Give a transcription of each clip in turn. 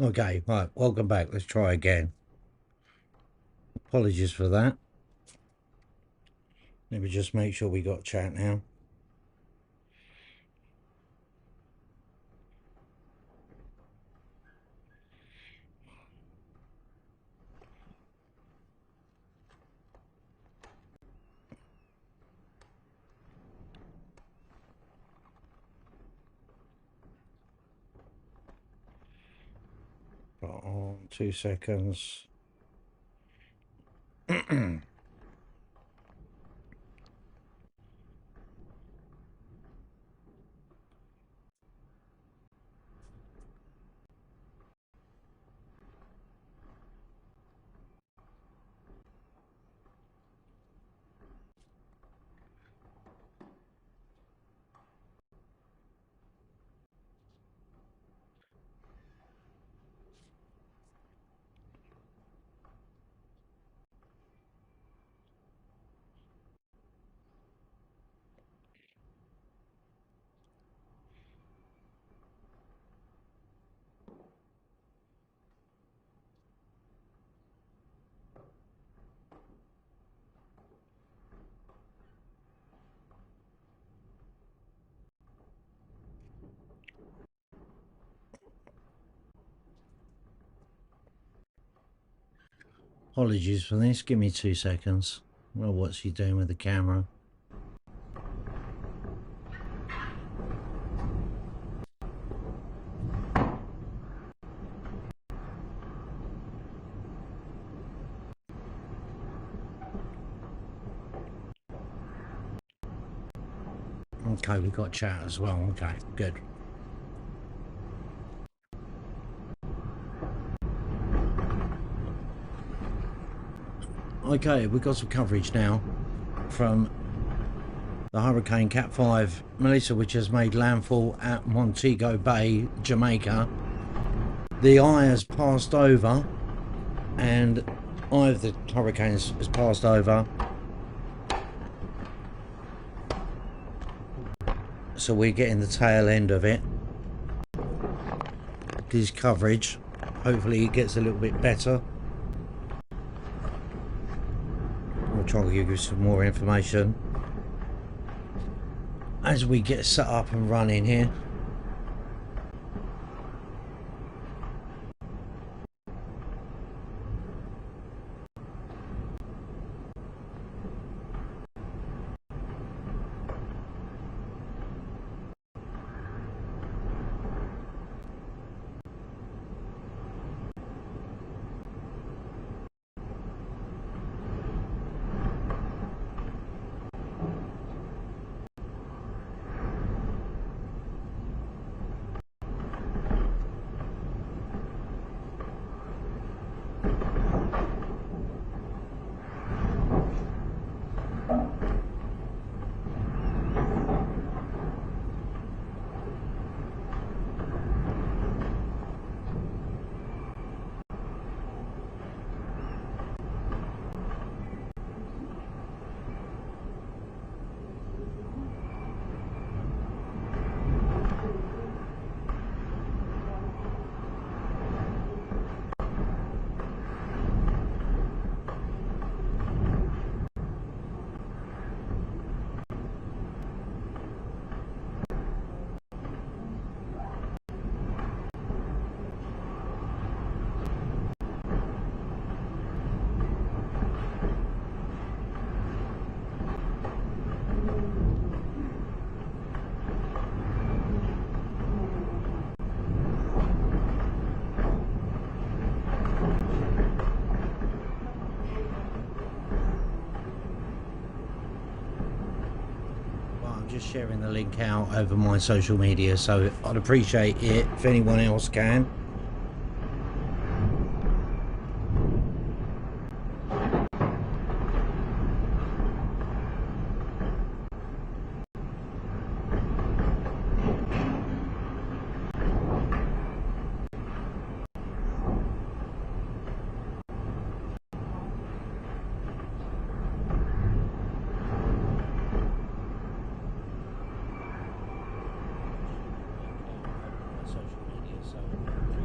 Okay, right, welcome back. Let's try again. Apologies for that. Let me just make sure we got chat now. On 2 seconds. Apologies for this. Give me 2 seconds. Well, what's he doing with the camera? Okay, we got chat as well. Okay, good. Okay, we've got some coverage now from the Hurricane Cat 5 Melissa, which has made landfall at Montego Bay, Jamaica. The eye has passed over, and eye of the hurricane has passed over. So we're getting the tail end of it. This coverage, hopefully it gets a little bit better. I'll try to give you some more information as we get set up and running here. Just sharing the link out over my social media, so I'd appreciate it if anyone else can. Social media, so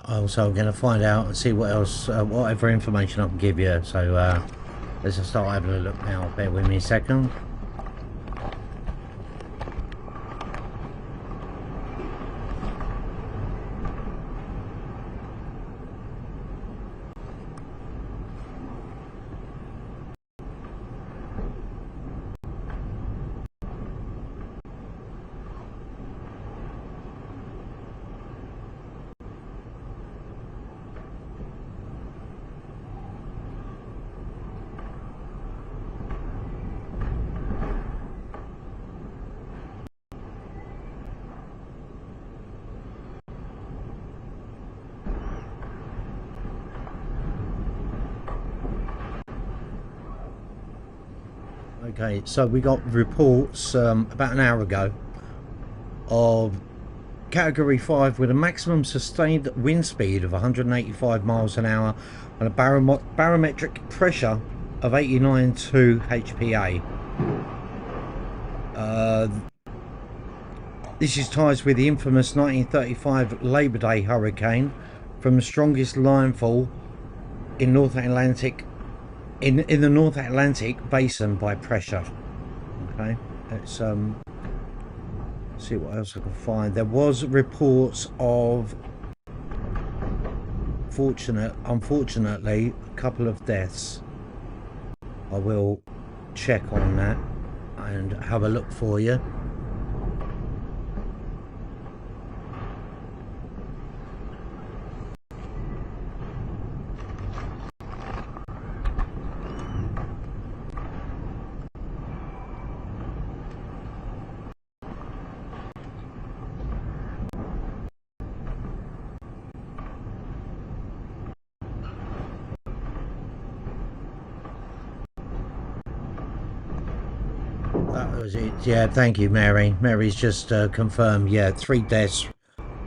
also going to find out and see what else, whatever information I can give you. So let's just start having a look now. Bear with me a second. Okay, so we got reports about an hour ago of Category 5 with a maximum sustained wind speed of 185 miles an hour and a barometric pressure of 89.2 HPA. This is ties with the infamous 1935 Labor Day hurricane from the strongest landfall in North Atlantic in the North Atlantic basin by pressure. Okay, let's see what else I can find. There was reports of unfortunately a couple of deaths. I will check on that and have a look for you. That was it. Yeah, thank you, Mary. Mary's just confirmed. Yeah, 3 deaths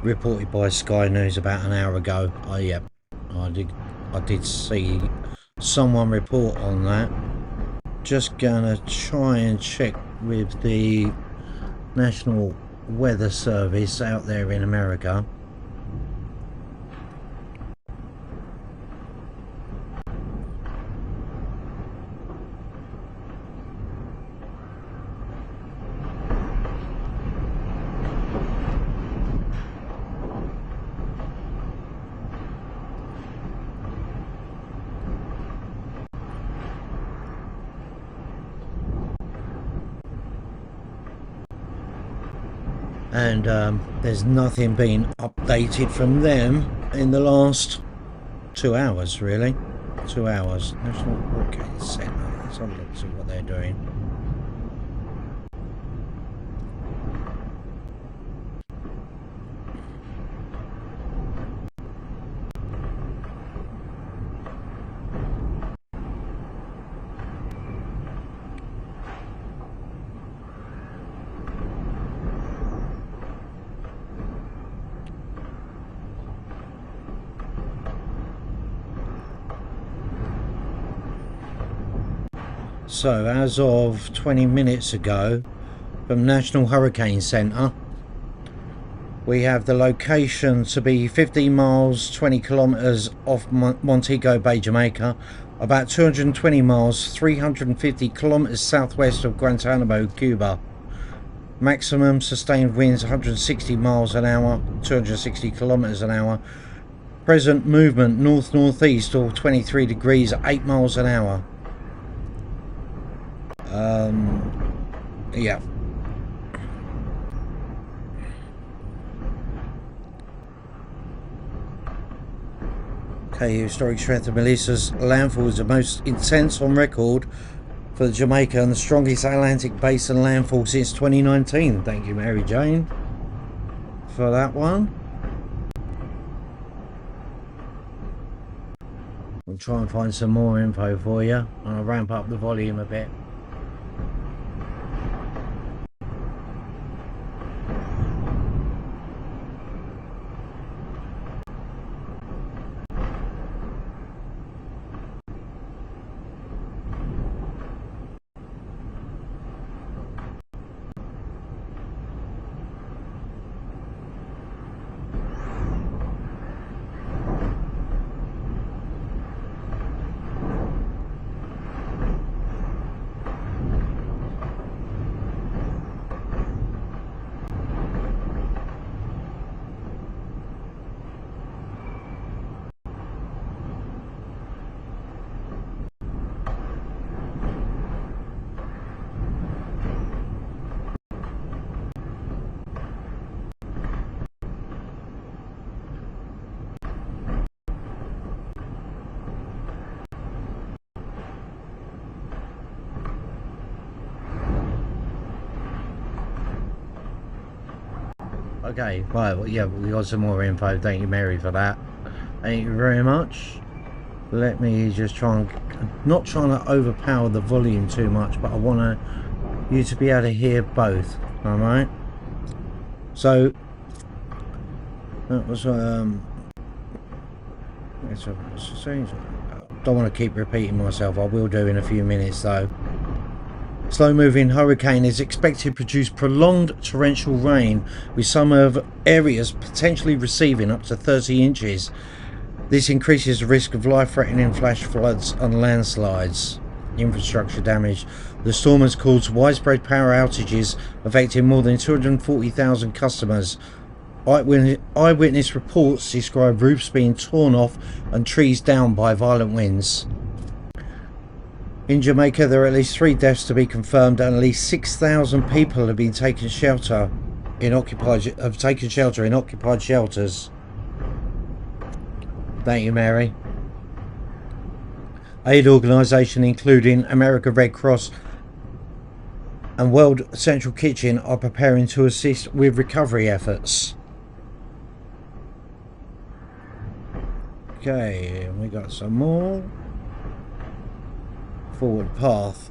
reported by Sky News about an hour ago. Yeah, I did see someone report on that. Just gonna try and check with the National Weather Service out there in America. And there's nothing been updated from them in the last 2 hours, really. 2 hours. National Hurricane Center. Let's have a look, see what they're doing. So as of 20 minutes ago from National Hurricane Center, we have the location to be 15 miles 20 kilometers off Montego Bay, Jamaica, about 220 miles 350 kilometers southwest of Guantanamo, Cuba. Maximum sustained winds 160 miles an hour, 260 kilometers an hour. Present movement north-northeast or 23 degrees at 8 miles an hour. Yeah. Okay, historic strength of Melissa's landfall is the most intense on record for the Jamaica and the strongest Atlantic basin landfall since 2019. Thank you, Mary Jane, for that one. We'll try and find some more info for you. I'll ramp up the volume a bit. Okay, right, well, yeah, we got some more info. Thank you, Mary, for that. Thank you very much. Let me just try and... not trying to overpower the volume too much, but I want you to be able to hear both, alright? So, that was, don't want to keep repeating myself. I will do in a few minutes, though. Slow-moving hurricane is expected to produce prolonged torrential rain, with some of areas potentially receiving up to 30 inches. This increases the risk of life-threatening flash floods and landslides. Infrastructure damage. The storm has caused widespread power outages, affecting more than 240,000 customers. Eyewitness reports describe roofs being torn off and trees down by violent winds. In Jamaica, there are at least 3 deaths to be confirmed, and at least 6,000 people have been taken shelter in occupied shelters. Thank you, Mary. Aid organisation including American Red Cross and World Central Kitchen are preparing to assist with recovery efforts. Okay, we got some more. Forward path.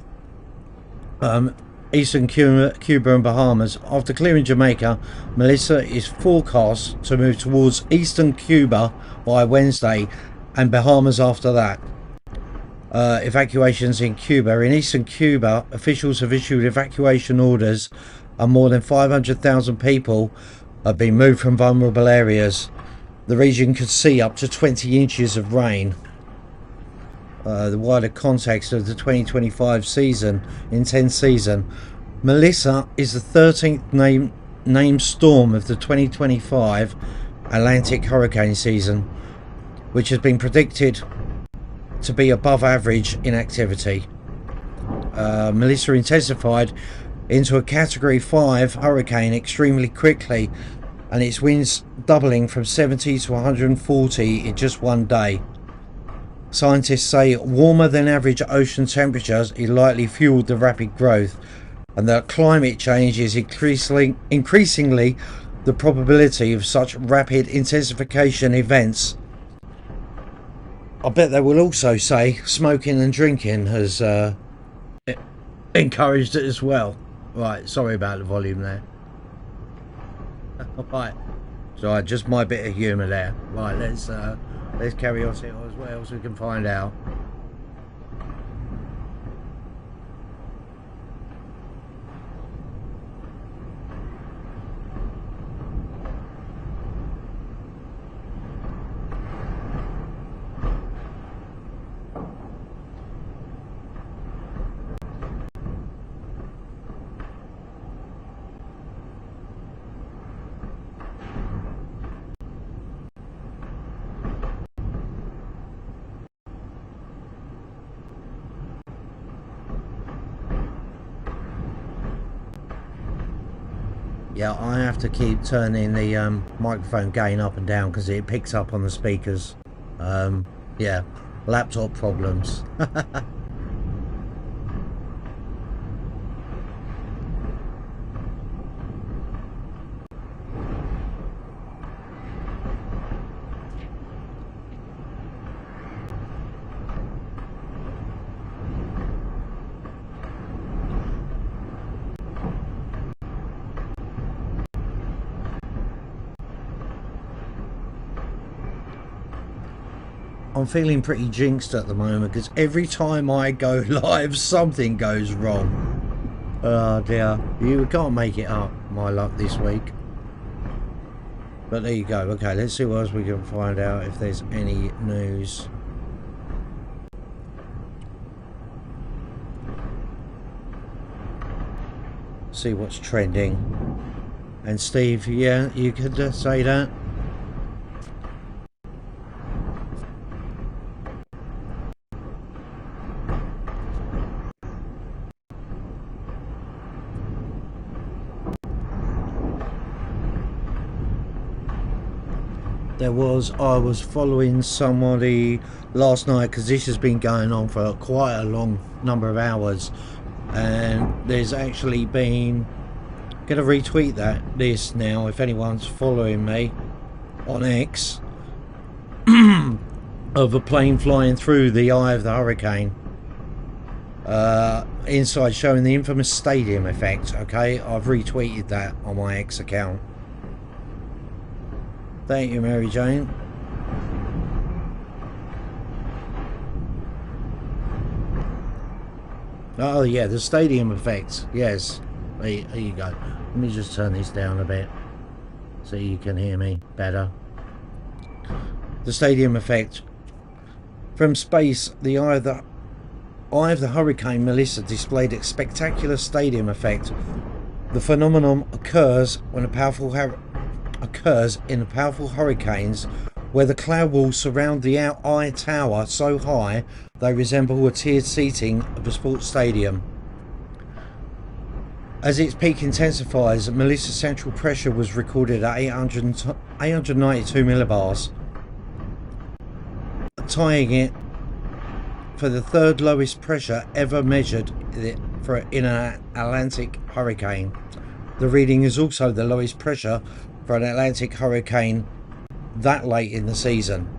Eastern Cuba and Bahamas. After clearing Jamaica, Melissa is forecast to move towards eastern Cuba by Wednesday and Bahamas after that. Evacuations in Cuba. In eastern Cuba, officials have issued evacuation orders and more than 500,000 people have been moved from vulnerable areas. The region could see up to 20 inches of rain. The wider context of the 2025 intense season. Melissa is the 13th named storm of the 2025 Atlantic hurricane season, which has been predicted to be above average in activity. Melissa intensified into a Category 5 hurricane extremely quickly, and its winds doubling from 70 to 140 in just one day. Scientists say warmer than average ocean temperatures is likely fueled the rapid growth, and that climate change is increasingly the probability of such rapid intensification events. I bet they will also say smoking and drinking has encouraged it as well. Right, sorry about the volume there. Right, so just my bit of humour there. Right, let's carry on, see what else we can find out. Yeah, I have to keep turning the microphone gain up and down because it picks up on the speakers. Yeah, laptop problems. I'm feeling pretty jinxed at the moment because every time I go live something goes wrong. Oh dear, you can't make it up, my luck this week. But there you go. Okay, let's see what else we can find out, if there's any news. See what's trending. And Steve, yeah, you could say that. I was following somebody last night because this has been going on for quite a long number of hours, and there's actually been Gonna retweet this now if anyone's following me on X, of a plane flying through the eye of the hurricane. Inside showing the infamous stadium effect. Okay, I've retweeted that on my X account. Thank you, Mary Jane. Oh yeah, the stadium effect. Yes, there you go. Let me just turn this down a bit so you can hear me better. The stadium effect. From space, the eye of the hurricane Melissa displayed a spectacular stadium effect. The phenomenon occurs in powerful hurricanes where the cloud walls surround the eye tower so high they resemble a tiered seating of a sports stadium. As its peak intensifies, Melissa's central pressure was recorded at 892 millibars, tying it for the third lowest pressure ever measured in an Atlantic hurricane. The reading is also the lowest pressure for an Atlantic hurricane that late in the season.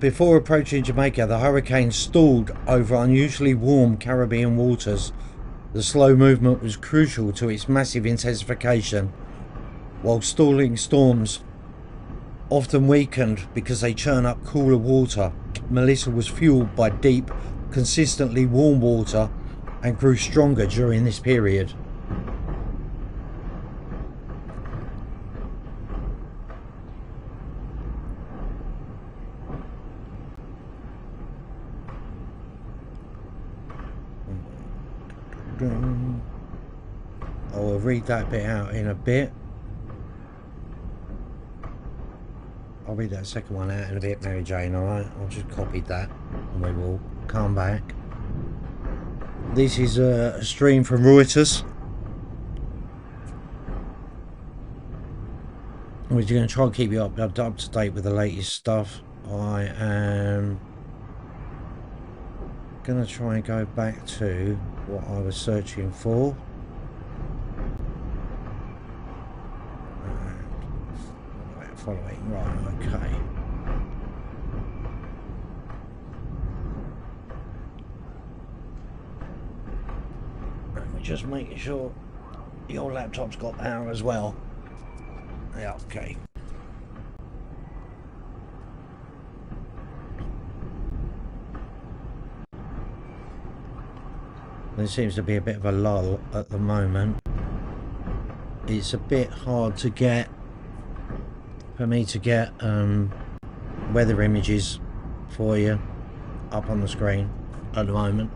Before approaching Jamaica, the hurricane stalled over unusually warm Caribbean waters. The slow movement was crucial to its massive intensification. While stalling storms often weakened because they churn up cooler water, Melissa was fueled by deep, consistently warm water and grew stronger during this period. I'll read that bit out in a bit. I'll read that second one out in a bit, Mary Jane, alright? I'll just copy that and we will come back. This is a stream from Reuters. We're going to try and keep you up to date with the latest stuff. I am going to try and go back to what I was searching for. Following, right, okay. And we're just making sure your laptop's got power as well. Yeah, okay. There seems to be a bit of a lull at the moment. It's a bit hard to get, for me to get weather images for you up on the screen at the moment.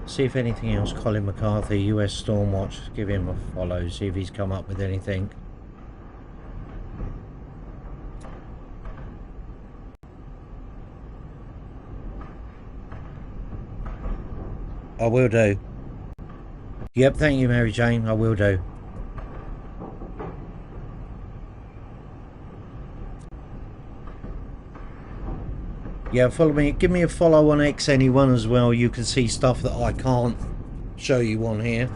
See if anything else. Colin McCarthy, US Stormwatch, give him a follow, see if he's come up with anything. I will do. Yep, thank you, Mary Jane, I will do. Yeah, follow me. Give me a follow on X, anyone, as well. You can see stuff that I can't show you on here.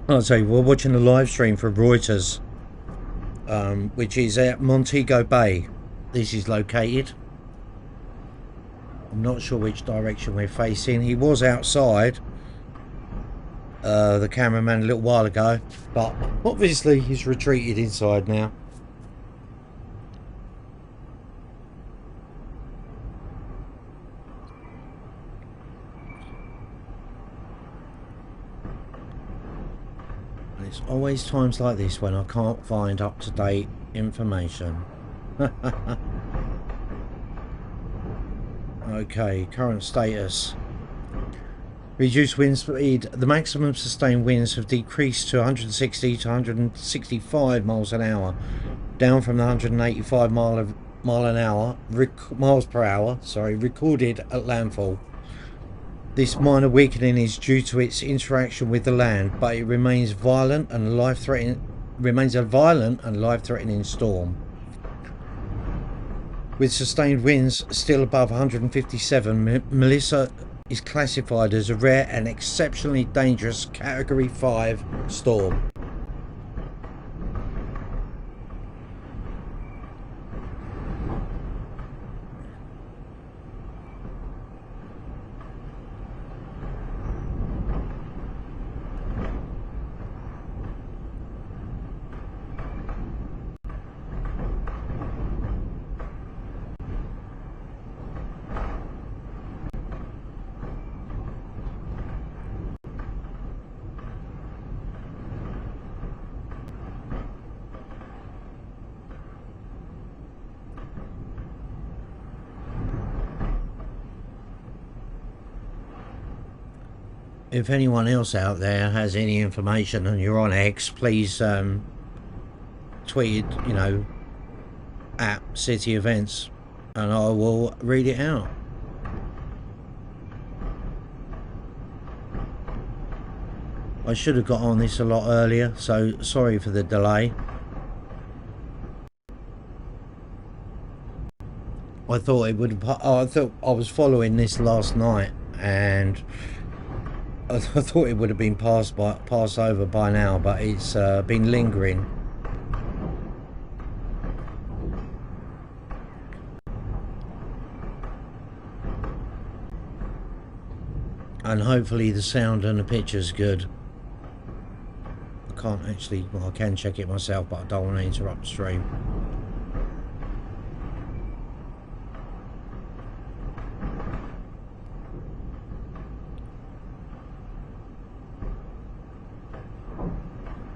I'll tell you, we're watching a live stream from Reuters, which is at Montego Bay. This is located. I'm not sure which direction we're facing. He was outside, the cameraman, a little while ago, but obviously he's retreated inside now. It's always times like this when I can't find up-to-date information. Okay, current status. Reduced wind speed. The maximum sustained winds have decreased to 160 to 165 miles an hour, down from the 185 miles per hour, recorded at landfall. This minor weakening is due to its interaction with the land, but it remains a violent and life-threatening storm. With sustained winds still above 157, Melissa is classified as a rare and exceptionally dangerous Category 5 storm. If anyone else out there has any information and you're on X, please tweet, at City Events, and I will read it out. I should have got on this a lot earlier, so sorry for the delay. I thought it would. I thought I was following this last night, and I thought it would have been passed over by now, but it's been lingering. And hopefully the sound and the picture's good. I can't actually, well, I can check it myself, but I don't want to interrupt the stream.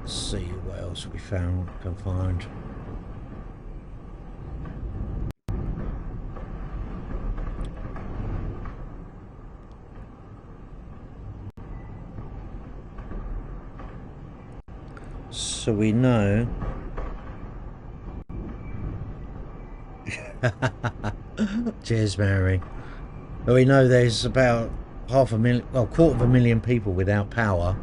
Let's see what else we can find. So we know cheers Mary. But we know there's about 250,000 people without power.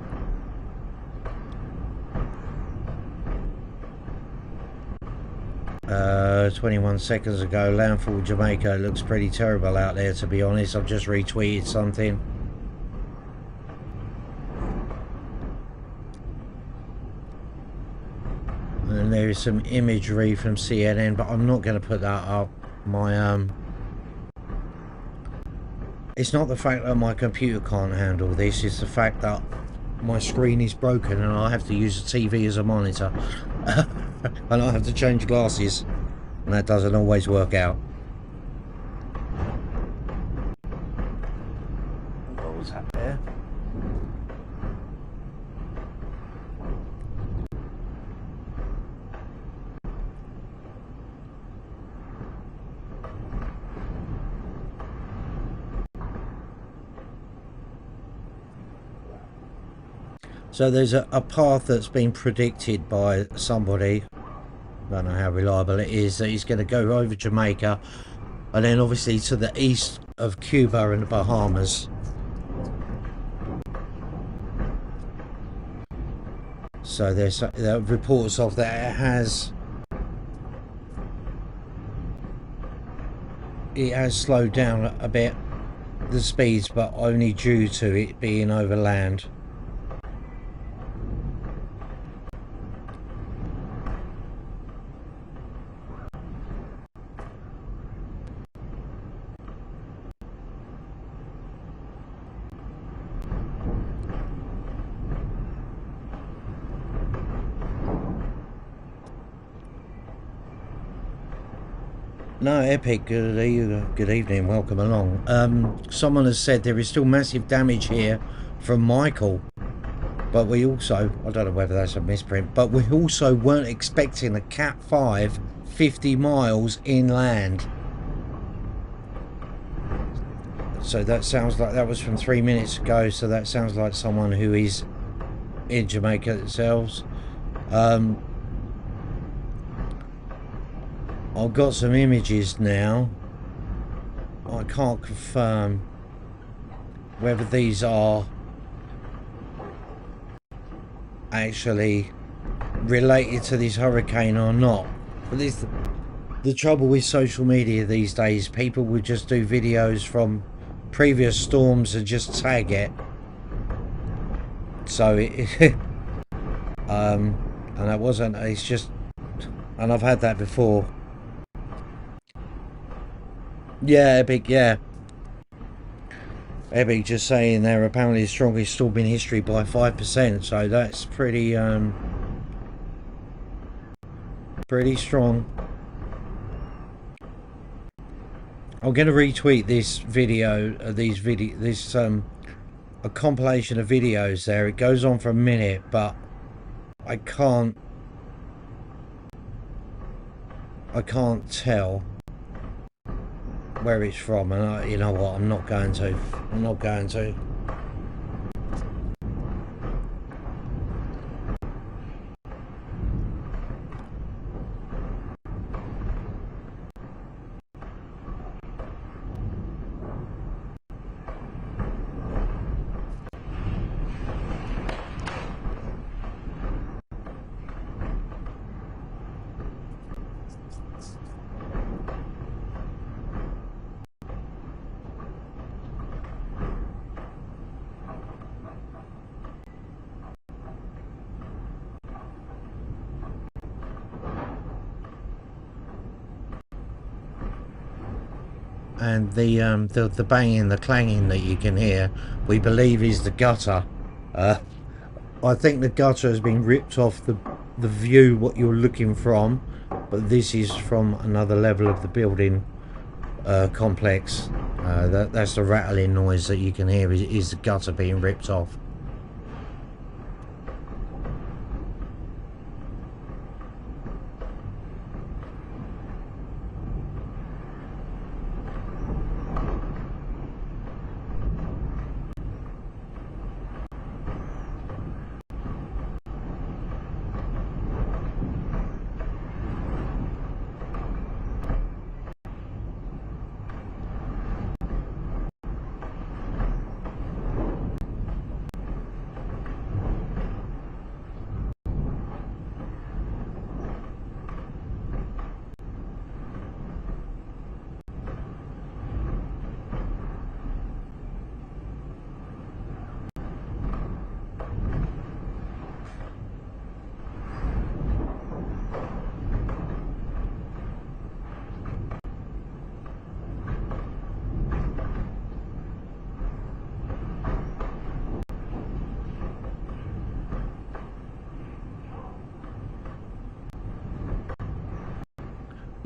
Uh, 21 seconds ago, landfall Jamaica. Looks pretty terrible out there, to be honest. I've just retweeted something. And there is some imagery from CNN, but I'm not going to put that up. It's not the fact that my computer can't handle this, it's the fact that my screen is broken and I have to use the TV as a monitor. And I have to change glasses, and that doesn't always work out. What was that there? So there's a path that's been predicted by somebody, I don't know how reliable it is, that he's going to go over Jamaica and then obviously to the east of Cuba and the Bahamas. So there's reports of that it has slowed down a bit, the speeds, but only due to it being over land. No, Epic, good evening, welcome along. Someone has said there is still massive damage here from Michael, but we also, I don't know whether that's a misprint, but we also weren't expecting a Cat 5 50 miles inland. So that sounds like that was from 3 minutes ago, so that sounds like someone who is in Jamaica themselves. I've got some images now. I can't confirm whether these are actually related to this hurricane or not. But the trouble with social media these days, people would just do videos from previous storms and just tag it. So and that wasn't, it's just, and I've had that before. Yeah, Epic, yeah. Epic just saying they're apparently the strongest storm in history by 5%, so that's pretty pretty strong. I'm going to retweet this video, a compilation of videos there. It goes on for a minute, but I can't tell where it's from, and you know what, I'm not going to. And the banging, the clanging that you can hear, we believe is the gutter. I think the gutter has been ripped off the view what you're looking from, but this is from another level of the building complex. That's the rattling noise that you can hear is the gutter being ripped off.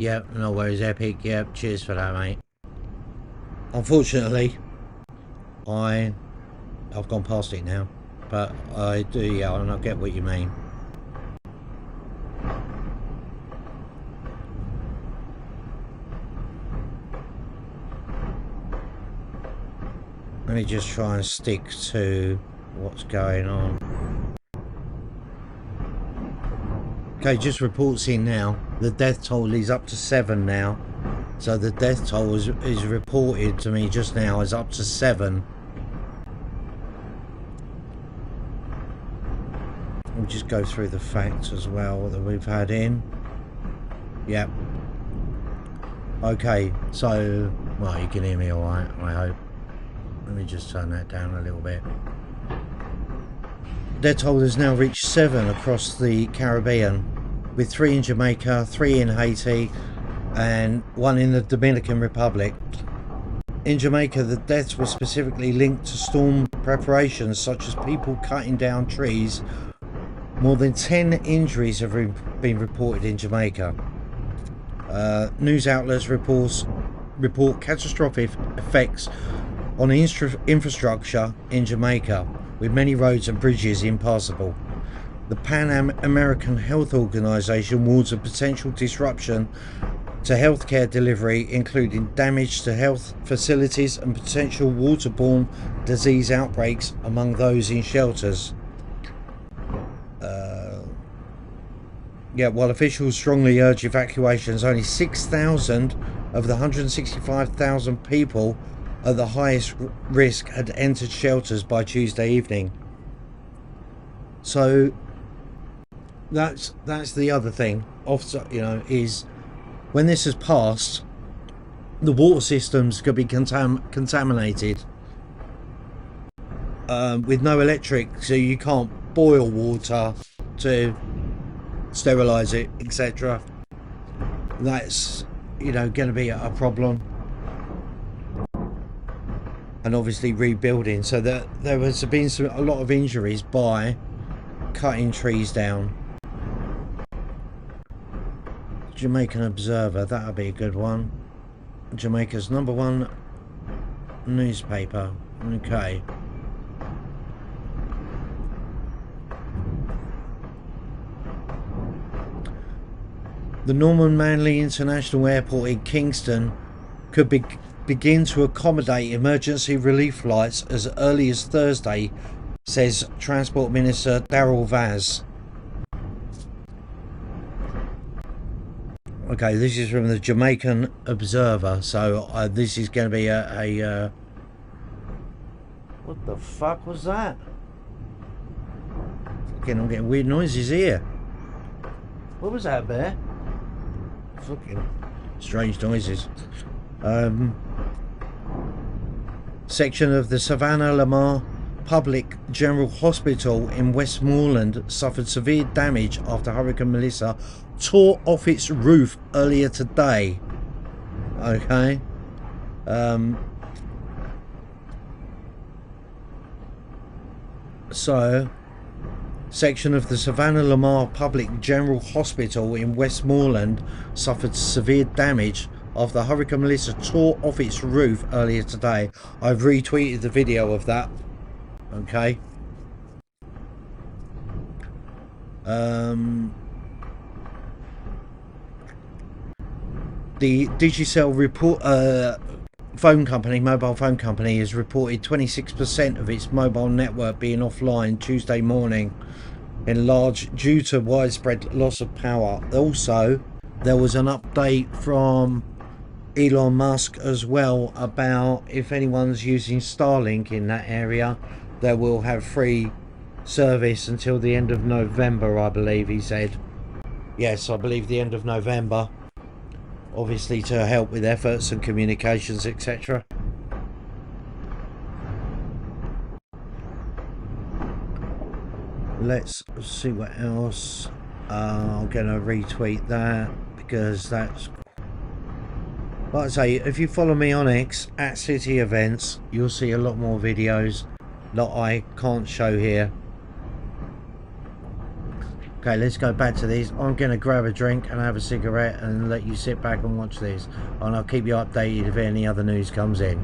Yep, no worries, Epic. Yep, cheers for that, mate. Unfortunately, I've gone past it now, but I do, yeah, and I get what you mean. Let me just try and stick to what's going on. Okay, just reports in now. The death toll is up to 7 now. So the death toll is reported to me just now is up to 7. We'll just go through the facts as well that we've had in. Yep. Okay, so, well, you can hear me alright, I hope. Let me just turn that down a little bit. Death toll has now reached 7 across the Caribbean, with 3 in Jamaica, 3 in Haiti, and 1 in the Dominican Republic. In Jamaica, the deaths were specifically linked to storm preparations, such as people cutting down trees. More than 10 injuries have been reported in Jamaica. News outlets report catastrophic effects on infrastructure in Jamaica, with many roads and bridges impassable. The Pan American Health Organization warns of potential disruption to healthcare delivery, including damage to health facilities and potential waterborne disease outbreaks among those in shelters. While officials strongly urge evacuations, only 6,000 of the 165,000 people at the highest risk had entered shelters by Tuesday evening. So that's the other thing. Is when this has passed, the water systems could be contaminated with no electric, so you can't boil water to sterilize it, etc. That's going to be a problem. And obviously rebuilding, so that there has been a lot of injuries by cutting trees down. Jamaican Observer, that'll be a good one. Jamaica's #1 newspaper. Okay. The Norman Manley International Airport in Kingston could begin to accommodate emergency relief flights as early as Thursday, says Transport Minister Darrell Vaz. Okay, this is from the Jamaican Observer, so this is going to be a what the fuck was that? Fucking, I'm getting weird noises here. What was that, Bear? Fucking strange noises. Section of the Savannah Lamar Public General Hospital in Westmoreland suffered severe damage after Hurricane Melissa tore off its roof earlier today. Okay. So, section of the Savannah Lamar Public General Hospital in Westmoreland suffered severe damage after Hurricane Melissa tore off its roof earlier today. I've retweeted the video of that. Okay. The Digicel report, mobile phone company, has reported 26% of its mobile network being offline Tuesday morning, enlarged due to widespread loss of power. Also, there was an update from Elon Musk as well about if anyone's using Starlink in that area, they will have free service until the end of November, I believe he said. Yes, I believe the end of November. Obviously to help with efforts and communications, etc. Let's see what else. I'm going to retweet that because that's, like I say, if you follow me on X at City Events, you'll see a lot more videos that I can't show here. Okay, let's go back to these. I'm going to grab a drink and have a cigarette and let you sit back and watch these. And I'll keep you updated if any other news comes in.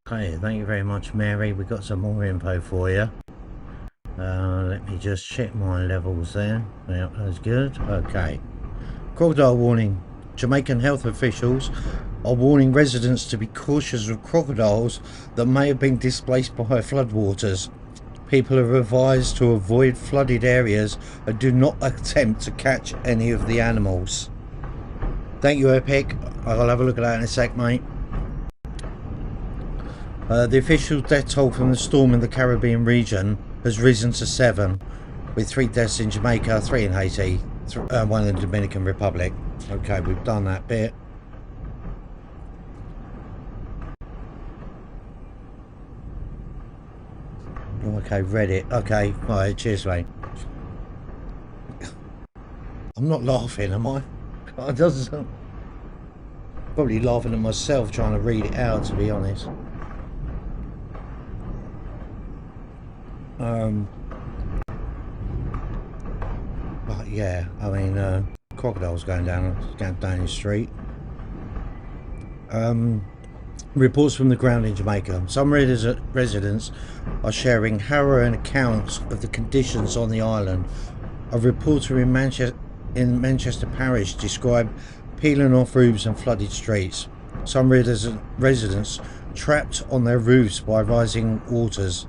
Okay, thank you very much, Mary. We got some more info for you. Let me just check my levels there. Yeah, that's good. Okay. Crocodile warning. Jamaican health officials are warning residents to be cautious of crocodiles that may have been displaced by floodwaters. People are advised to avoid flooded areas and do not attempt to catch any of the animals. Thank you, Epic. I'll have a look at that in a sec, mate. The official death toll from the storm in the Caribbean region has risen to 7, with 3 deaths in Jamaica, 3 in Haiti, 1 in the Dominican Republic. Okay, we've done that bit. Okay, Reddit. Okay, alright, cheers, mate. I'm not laughing, am I? It doesn't. Probably laughing at myself trying to read it out, to be honest. But yeah, I mean, crocodiles going down the street. Reports from the ground in Jamaica. Some residents are sharing harrowing accounts of the conditions on the island. A reporter in Manchester Parish described peeling off roofs and flooded streets. Some residents trapped on their roofs by rising waters.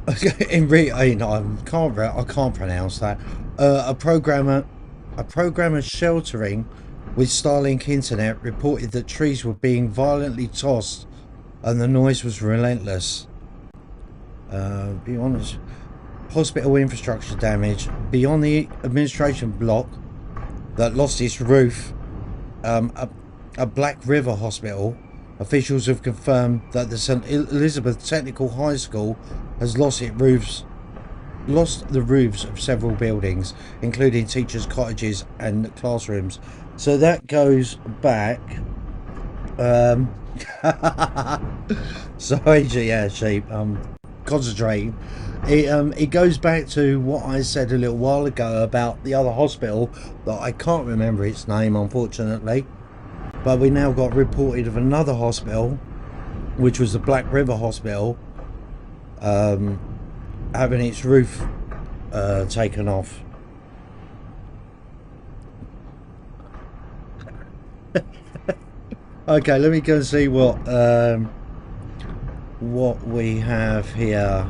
I can't pronounce that. A programmer sheltering with Starlink internet reported that trees were being violently tossed and the noise was relentless. Be honest. Hospital infrastructure damage beyond the administration block that lost its roof. A Black River hospital. Officials have confirmed that the St. Elizabeth Technical High School has lost the roofs of several buildings, including teachers' cottages and classrooms. So that goes back. Sorry, yeah, sheep. Concentrating. It goes back to what I said a little while ago about the other hospital that I can't remember its name, unfortunately. But we now got reported of another hospital, which was the Black River Hospital, having its roof taken off. Okay, let me go and see what we have here.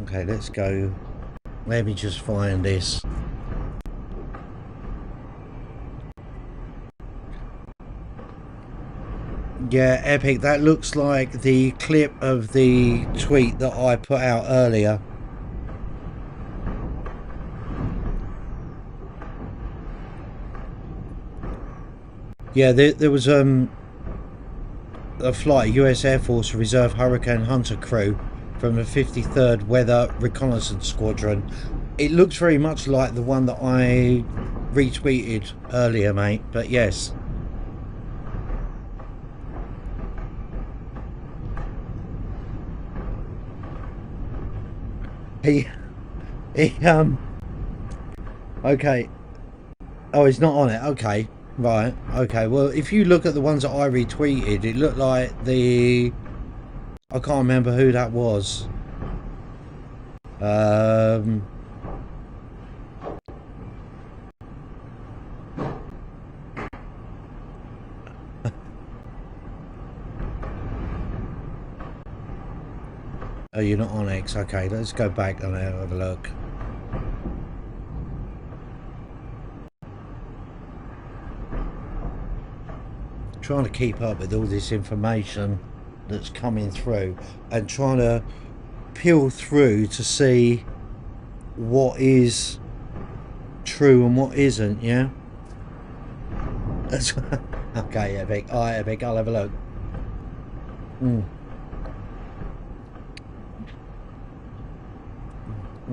Okay, let's go. Let me just find this. Yeah, Epic, that looks like the clip of the tweet that I put out earlier. Yeah, there was a flight, US Air Force Reserve Hurricane Hunter crew from the 53rd Weather Reconnaissance Squadron. It looks very much like the one that I retweeted earlier, mate, but yes. Okay. Oh, he's not on it. Okay. Right. Okay. Well, if you look at the ones that I retweeted, it looked like I can't remember who that was. Oh, you're not on X. Okay, let's go back and have a look. Trying to keep up with all this information that's coming through and trying to peel through to see what is true and what isn't, yeah? That's okay, Epic. Alright, Epic, I'll have a look.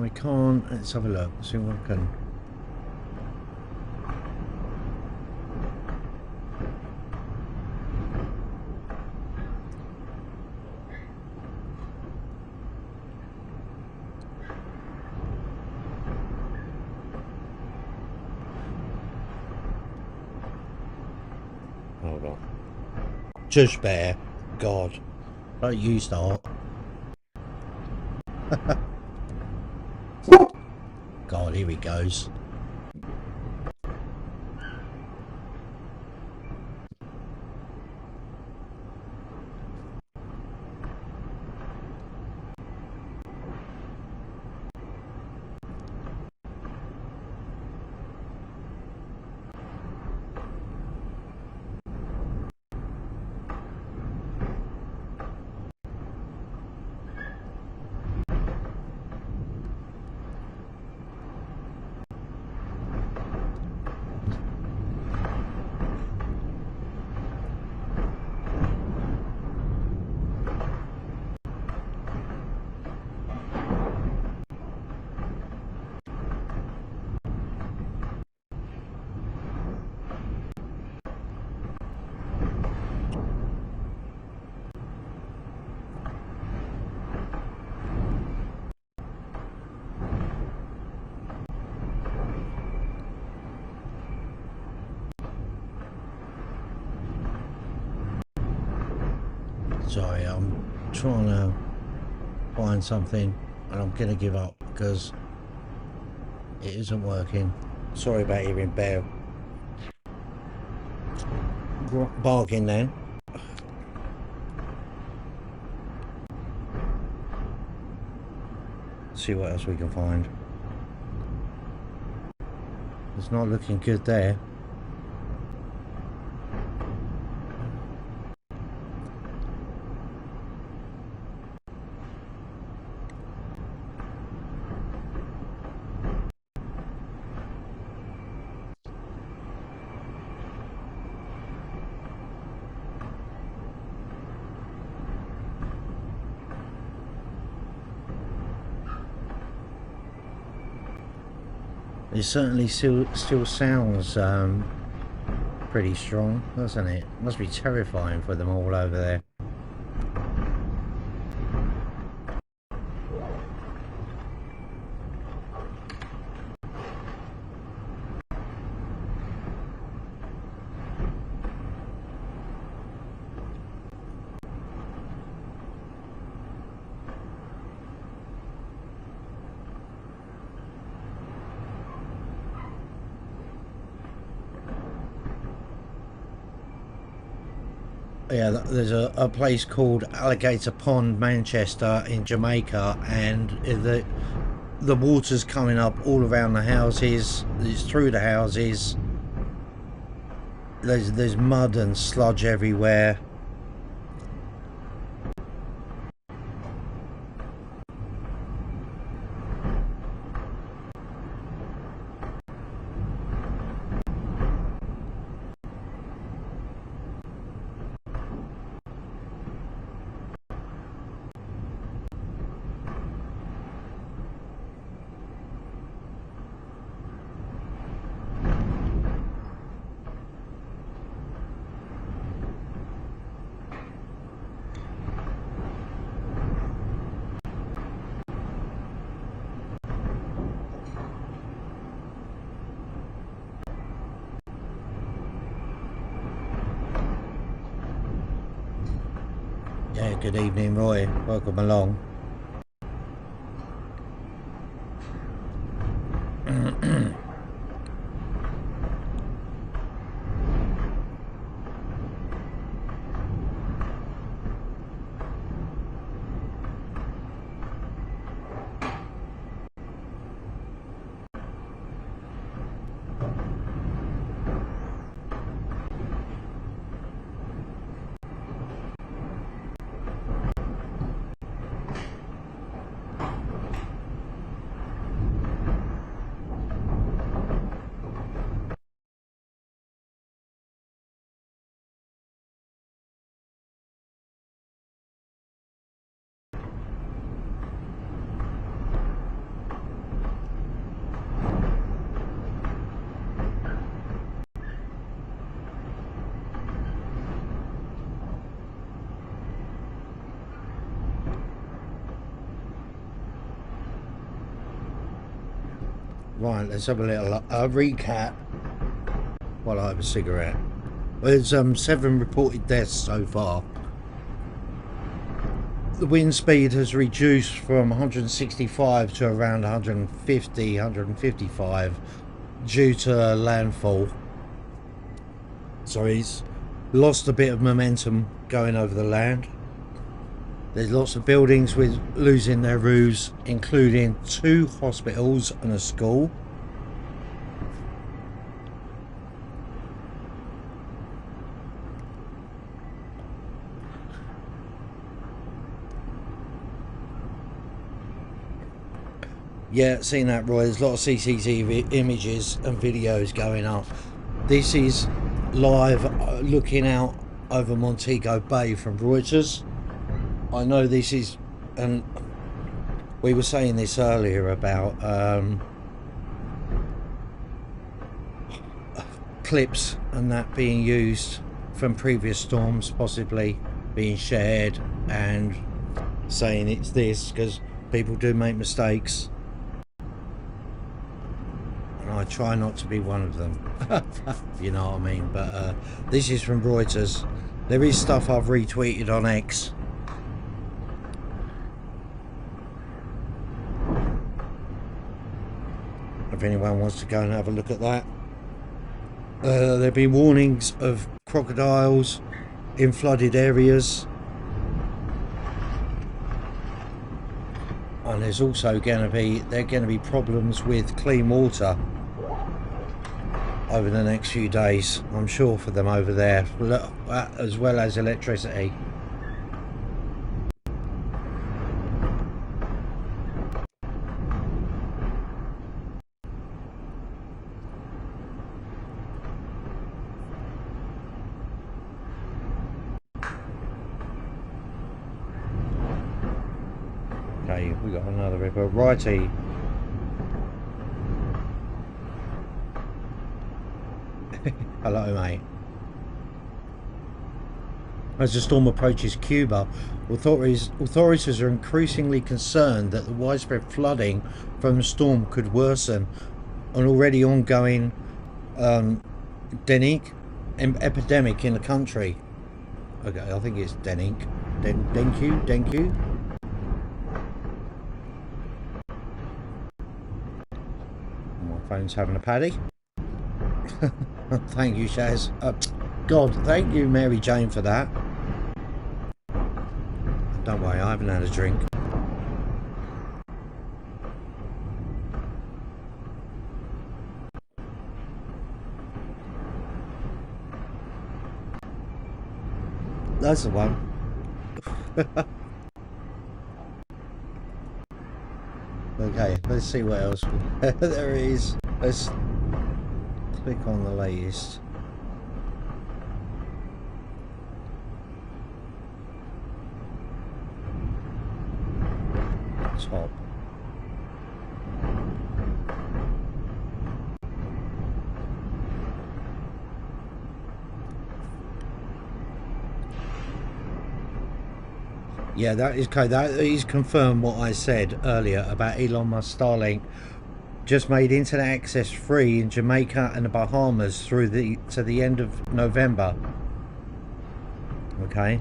I can't. Let's have a look. See what I can. Hold on. Just bear. God. Don't you start. God, here he goes. Sorry, I'm trying to find something and I'm gonna give up because it isn't working. Sorry about hearing Bear barking then. See what else we can find. It's not looking good there. It certainly still sounds pretty strong, doesn't it? Must be terrifying for them all over there. Yeah, there's a place called Alligator Pond, Manchester in Jamaica, and the water's coming up all around the houses. It's through the houses. There's mud and sludge everywhere. Yeah, good evening, Roy. Welcome along. Right, let's have a little recap while I have a cigarette. There's 7 reported deaths so far. The wind speed has reduced from 165 to around 150, 155 due to landfall. So he's lost a bit of momentum going over the land. There's lots of buildings with losing their roofs, including 2 hospitals and a school. Yeah, seen that, Roy. There's a lot of CCTV images and videos going up. This is live looking out over Montego Bay from Reuters. I know this is, and we were saying this earlier about clips and that being used from previous storms, possibly being shared and saying it's this, because people do make mistakes. I try not to be one of them, you know what I mean, but this is from Reuters. There is stuff I've retweeted on X. If anyone wants to go and have a look at that. There have been warnings of crocodiles in flooded areas. And there's also going to be problems with clean water over the next few days, I'm sure, for them over there, as well as electricity. Okay, we got another river. Righty. Hello, mate. As the storm approaches Cuba, authorities are increasingly concerned that the widespread flooding from the storm could worsen an already ongoing dengue epidemic in the country. Okay, I think it's dengue. Dengue. My phone's having a paddy. Thank you, Shaz. God, thank you, Mary Jane, for that. Don't worry, I haven't had a drink. That's the one. Okay, let's see what else. There it is. Let's click on the latest. Top. Yeah, that is okay. That is confirmed what I said earlier about Elon Musk Starlink just made internet access free in Jamaica and the Bahamas through to the end of November. Okay.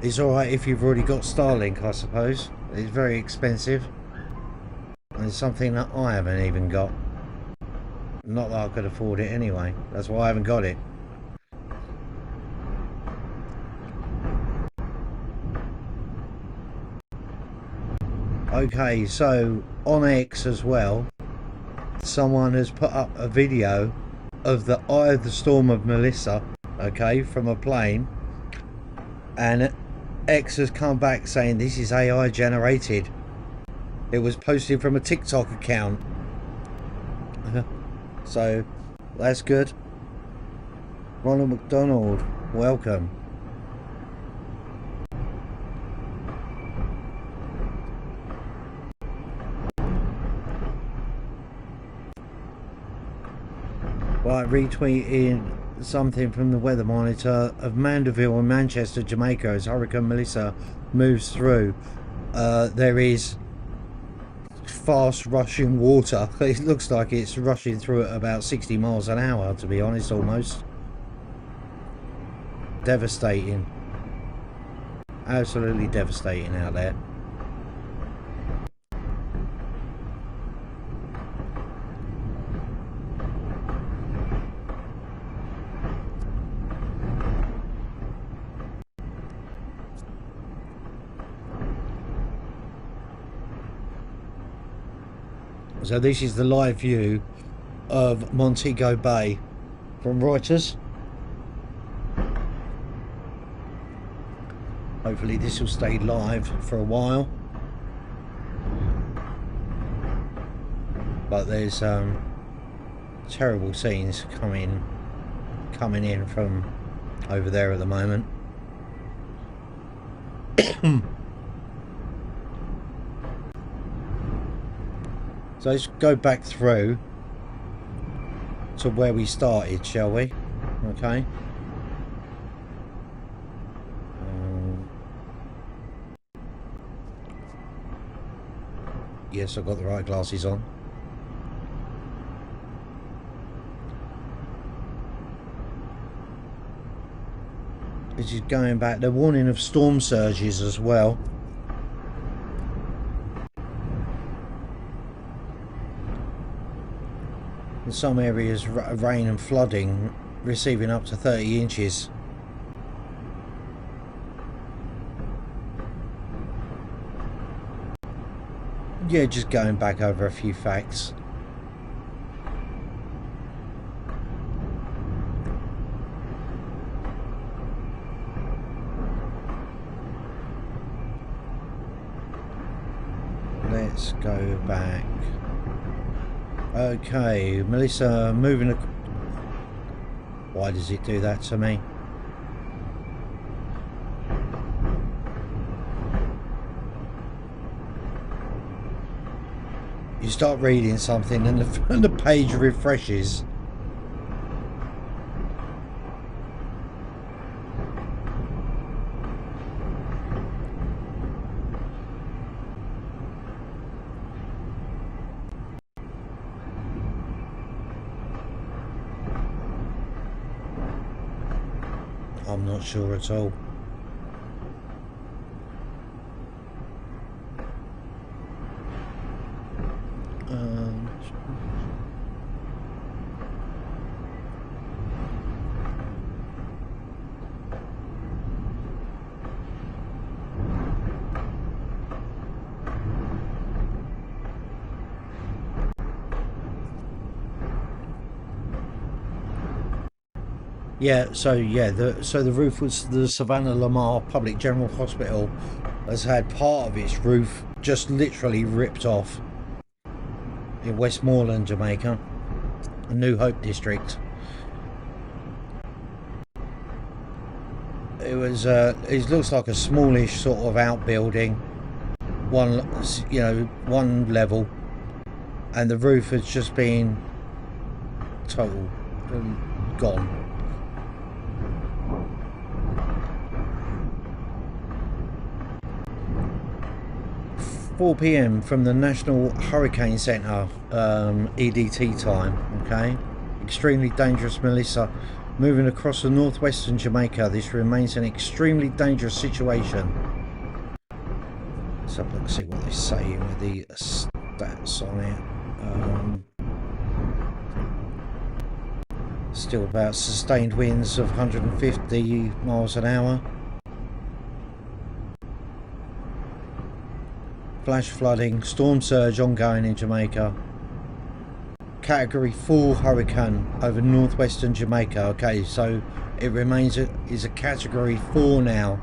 It's alright if you've already got Starlink, I suppose. It's very expensive. And it's something that I haven't even got. Not that I could afford it anyway. That's why I haven't got it. Okay, so on X as well, someone has put up a video of the eye of the storm of Melissa, okay, from a plane, and X has come back saying this is AI generated. It was posted from a TikTok account. So that's good. Ronald McDonald, welcome. Right, retweeting something from the weather monitor of Mandeville and Manchester, Jamaica, as Hurricane Melissa moves through. There is fast rushing water. It looks like it's rushing through at about 60 miles an hour, to be honest, almost. Devastating. Absolutely devastating out there. So this is the live view of Montego Bay from Reuters. Hopefully this will stay live for a while. But there's terrible scenes coming in from over there at the moment. So let's go back through to where we started, shall we? Okay. Yes, I've got the right glasses on. This is going back. They're warning of storm surges as well. In some areas, rain and flooding receiving up to 30 inches. Yeah, just going back over a few facts. Let's go back. Okay, Melissa, moving. Why does it do that to me? You start reading something and the page refreshes. I'm not sure at all. Yeah, so the roof was the Savannah Lamar Public General Hospital has had part of its roof just literally ripped off in Westmoreland, Jamaica, a New Hope district. It was it looks like a smallish sort of outbuilding, one level, and the roof has just been total gone. 4 p.m. from the National Hurricane Center, EDT time. Okay, extremely dangerous, Melissa. Moving across the northwestern Jamaica, this remains an extremely dangerous situation. Let's have a look, see what they say with the stats on it. Still about sustained winds of 150 miles an hour. Flash flooding, storm surge ongoing in Jamaica. Category 4 hurricane over northwestern Jamaica. Okay, so it remains is a category 4 now.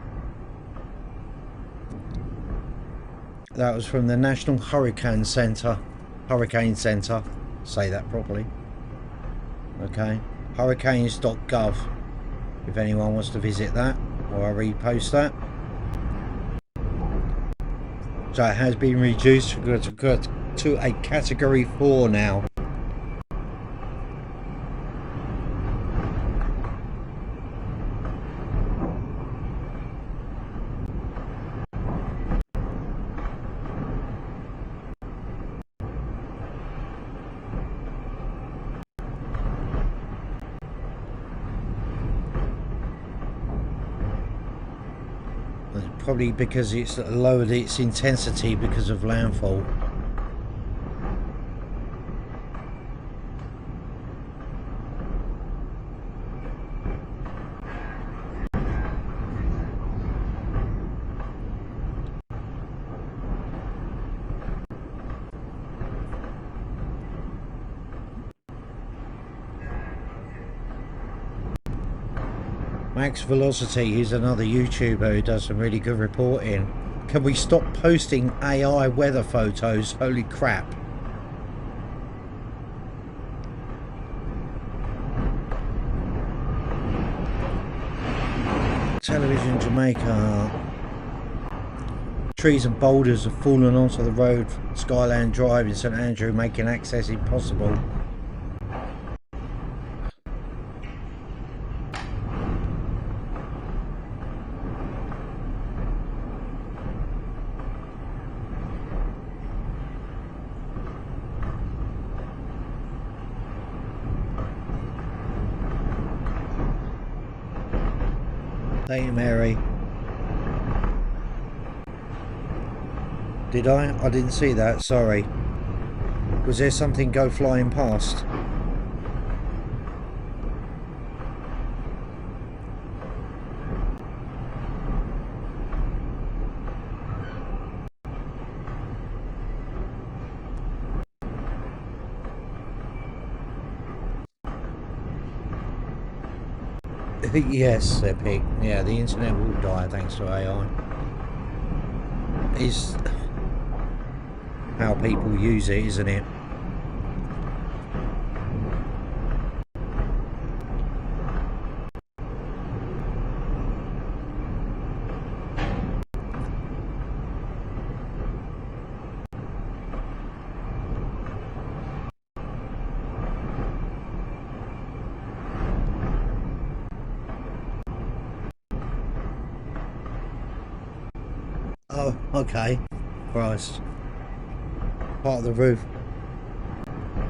That was from the National Hurricane Center. Say that properly. Okay, hurricanes.gov if anyone wants to visit that, or I repost that. So it has been reduced to a category 4 now. probably because it's lowered its intensity because of landfall. Max Velocity is another YouTuber who does some really good reporting. Can we stop posting AI weather photos? Holy crap. Television Jamaica. Trees and boulders have fallen onto the road Skyland Drive in St Andrew, making access impossible. Thank you, Mary. Did I? I didn't see that, sorry. Was there something go flying past? Yes, Epic. Yeah, the internet will die thanks to AI. Is how people use it, isn't it? Oh, okay. Christ. Part of the roof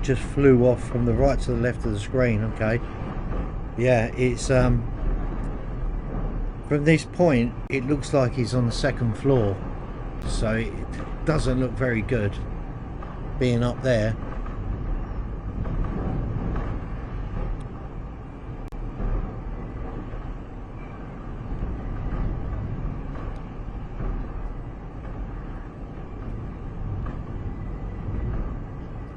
just flew off from the right to the left of the screen. Okay. Yeah, it's from this point it looks like he's on the second floor, so it doesn't look very good being up there.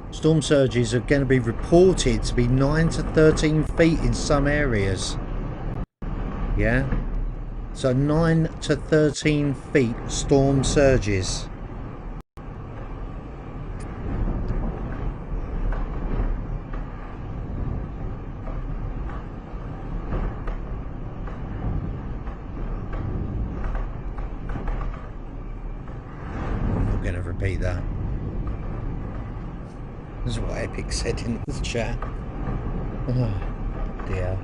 Storm surges are going to be reported to be 9 to 13 feet in some areas. Yeah, so 9 to 13 feet storm surges. I'm not going to repeat that. This is what Epic said in the chat. Oh dear.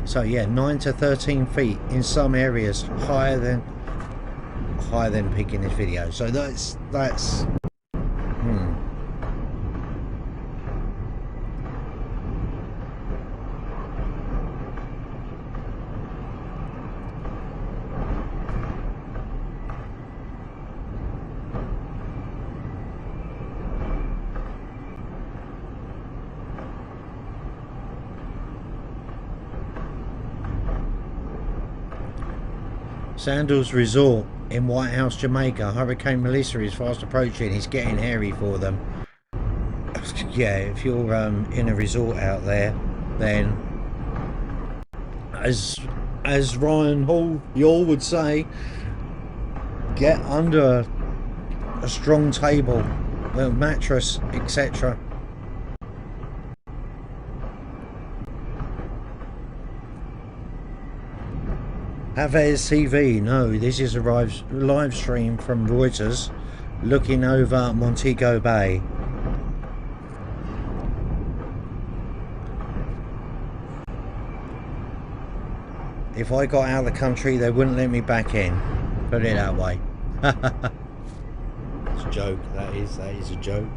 So yeah, 9 to 13 feet in some areas, higher than Pig in this video. So that's Sandals Resort in White House, Jamaica. Hurricane Melissa is fast approaching. It's getting hairy for them. Yeah, if you're in a resort out there, then as Ryan Hall y'all would say, get under a strong table, a mattress, etc. Havez TV, no, this is a live stream from Reuters looking over Montego Bay. If I got out of the country, they wouldn't let me back in. Put it that way. It's a joke, that is a joke.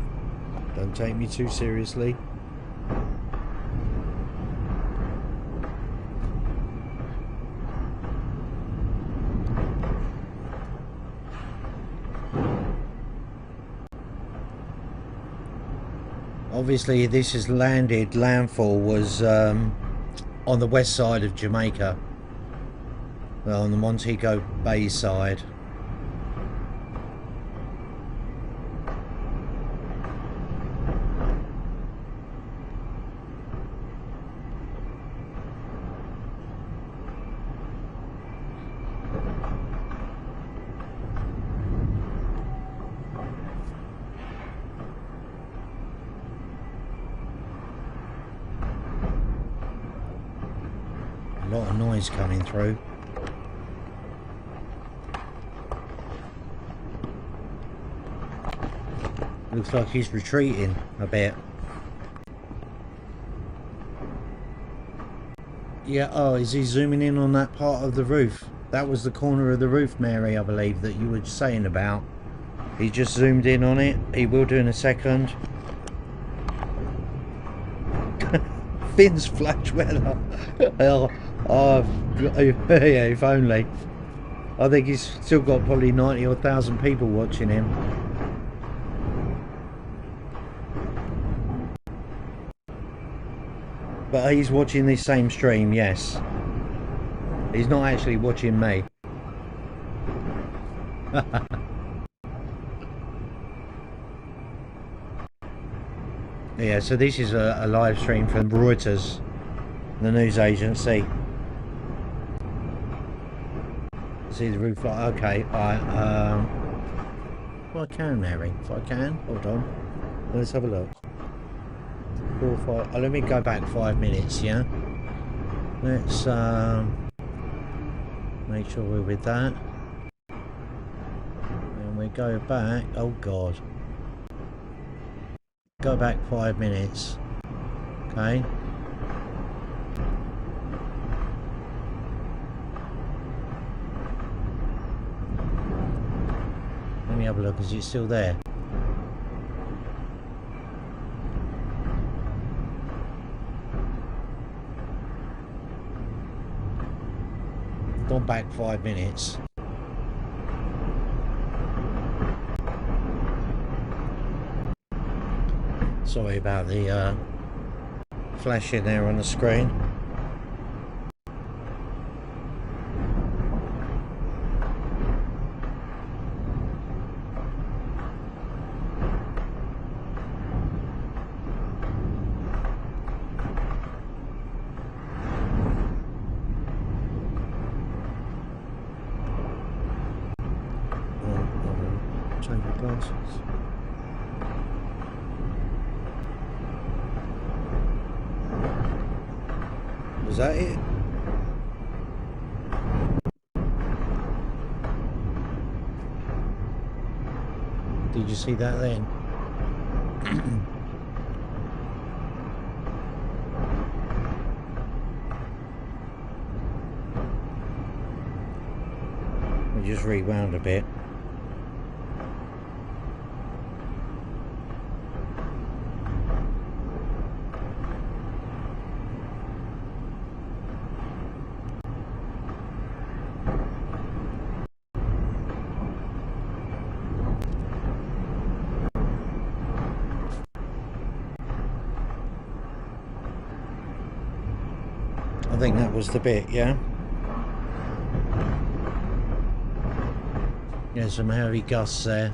Don't take me too seriously. Obviously this is landfall was on the west side of Jamaica, well, on the Montego Bay side. A lot of noise coming through. Looks like he's retreating a bit. Yeah, oh, is he zooming in on that part of the roof? That was the corner of the roof, Mary, I believe, that you were saying about. He just zoomed in on it. He will do in a second. Finn's flash weather. Oh, yeah, if only. I think he's still got probably 90 or 1,000 people watching him. But he's watching this same stream, yes. He's not actually watching me. Yeah, so this is a live stream from Reuters, the news agency. See the roof light? Okay, alright, well, I can, Mary, if I can. Hold on. Let's have a look. 4, 5, oh, let me go back 5 minutes, yeah? Let's make sure we're with that. And we go back, oh god. Go back 5 minutes. Okay. Let me have a look, is it still there? Gone back 5 minutes. Sorry about the flashing there on the screen. Change my glasses. Was that it? Did you see that then? We just rewound a bit. I think that was the bit, yeah? Yeah, some heavy gusts there.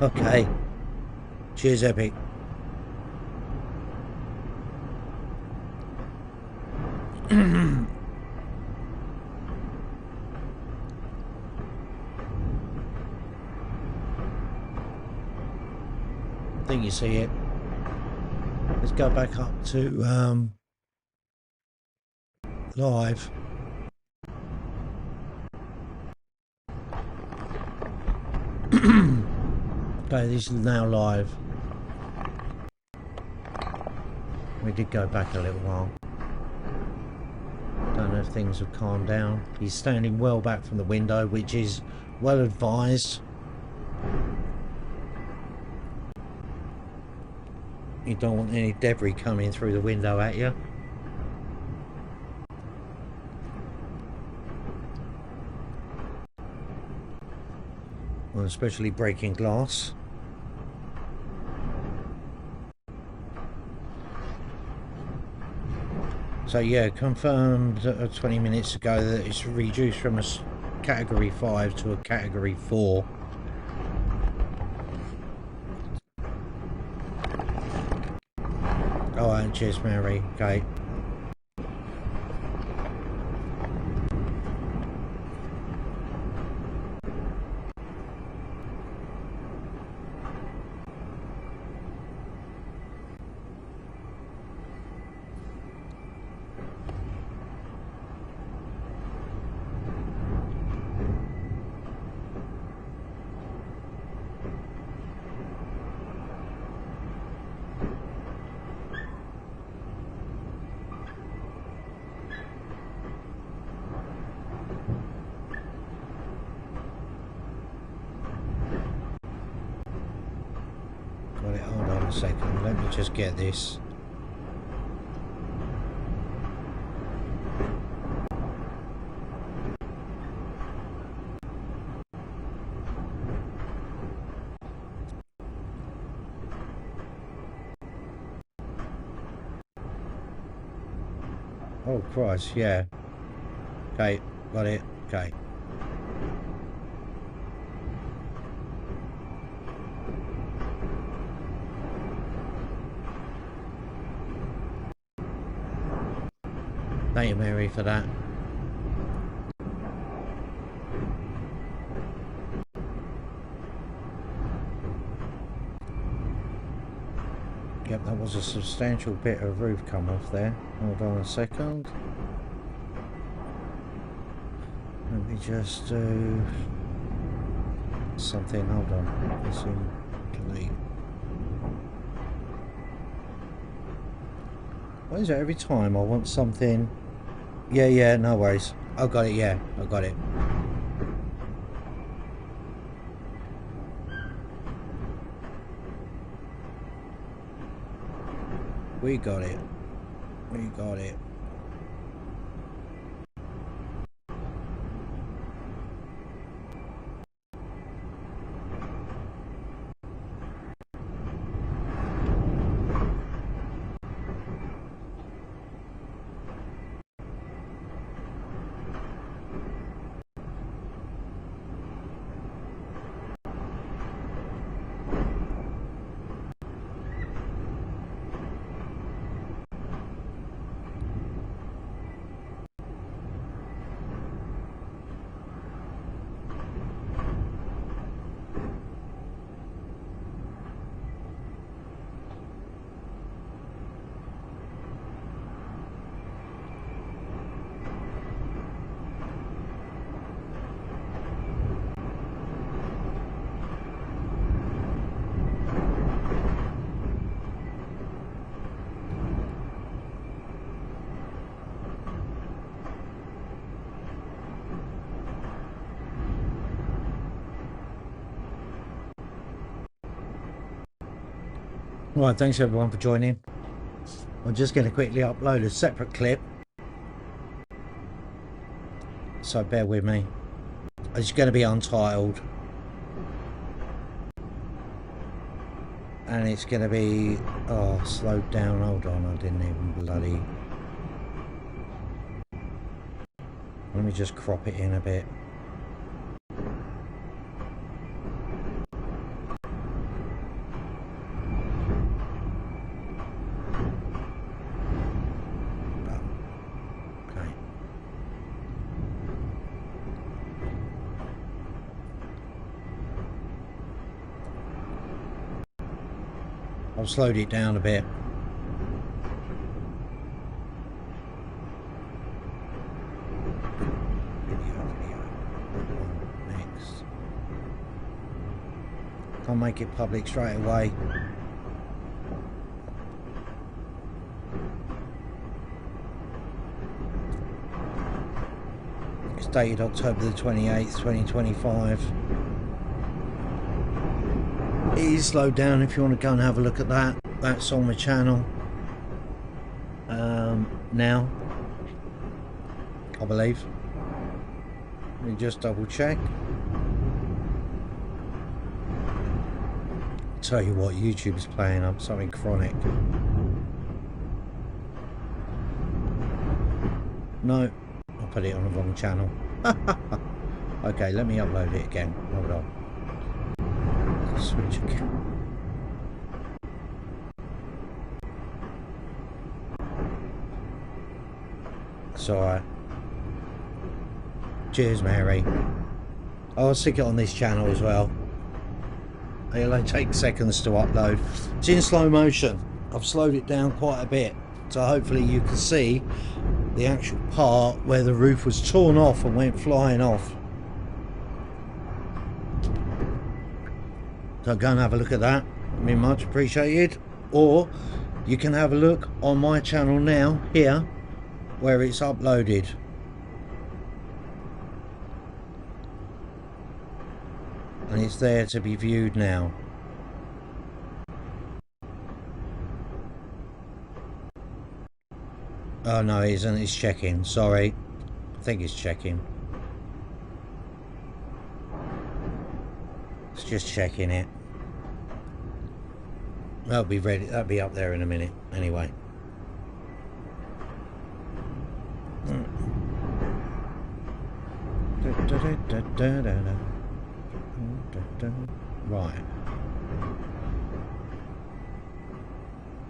Okay. Cheers, Epic. I think you see it. Let's go back up to live. Okay, this is now live. We did go back a little while. Don't know if things have calmed down. He's standing well back from the window, which is well advised. You don't want any debris coming through the window at you. Well, especially breaking glass. So yeah, confirmed 20 minutes ago that it's reduced from a category 5 to a category 4. Alright, cheers Mary. Okay. Got it, hold on a second, let me just get this. Oh Christ, yeah. Okay, got it, okay. Thank you, Mary, for that. Yep, that was a substantial bit of roof come off there. Hold on a second. Let me just do something. Hold on. Let's delete. What is it every time I want something? Yeah, no worries. I got it, yeah, I got it. We got it. We got it. Right, thanks everyone for joining. I'm just going to quickly upload a separate clip, so bear with me. It's going to be untitled, and it's going to be slowed down. Hold on, I didn't even bloody. Let me just crop it in a bit. I've slowed it down a bit. Video. Next. Can't make it public straight away. It's dated October the 28th, 2025. It is slowed down if you want to go and have a look at that. That's on my channel. Now, I believe. Let me just double check. Tell you what, YouTube is playing up something chronic. No, I put it on the wrong channel. Okay, let me upload it again. Hold on. Switch again. It's alright. Cheers, Mary. I'll stick it on this channel as well. It'll only take seconds to upload. It's in slow motion. I've slowed it down quite a bit, so hopefully you can see the actual part where the roof was torn off and went flying off. So go and have a look at that. I mean, much appreciated. Or you can have a look on my channel now, here, where it's uploaded. And it's there to be viewed now. Oh no, it isn't. It's checking. Sorry. I think it's checking. It's just checking it. That'll be ready. That'll be up there in a minute. Anyway. Right.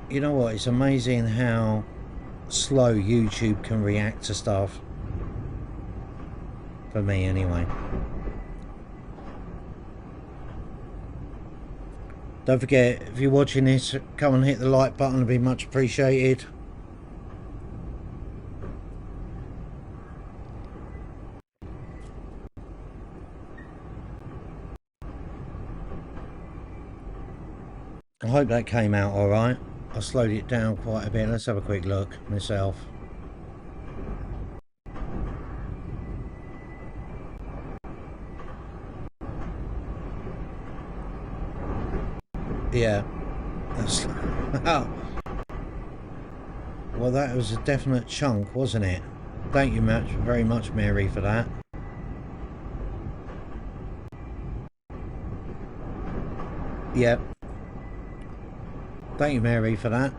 You know what? It's amazing how slow YouTube can react to stuff. For me, anyway. Don't forget, if you're watching this, come and hit the like button. It'd be much appreciated. I hope that came out alright. I slowed it down quite a bit. Let's have a quick look myself. Yeah. That's well, that was a definite chunk, wasn't it? Thank you very much, Mary, for that. Yep. Thank you, Mary, for that.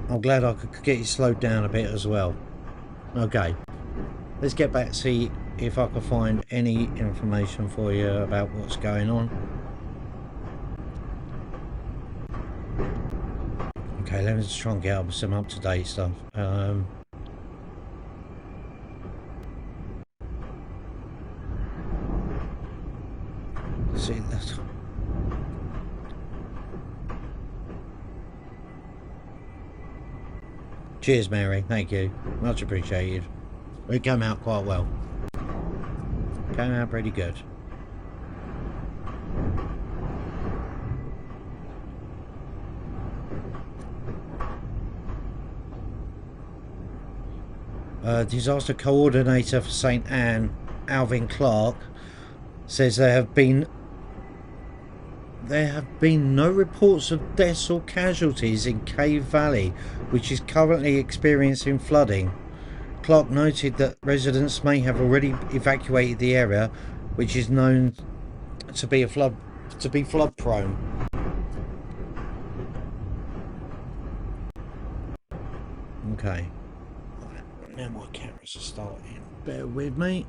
I'm glad I could get you slowed down a bit as well. Okay, let's get back to see if I can find any information for you about what's going on. Okay, let me just try and get up some up-to-date stuff. See that. Cheers, Mary. Thank you. Much appreciated. It came out quite well. Came out pretty good. Disaster coordinator for St. Anne, Alvin Clark, says there have been no reports of deaths or casualties in Cave Valley, which is currently experiencing flooding. Clark noted that residents may have already evacuated the area, which is known to be flood prone. Okay. Right, now my cameras are starting. Bear with me.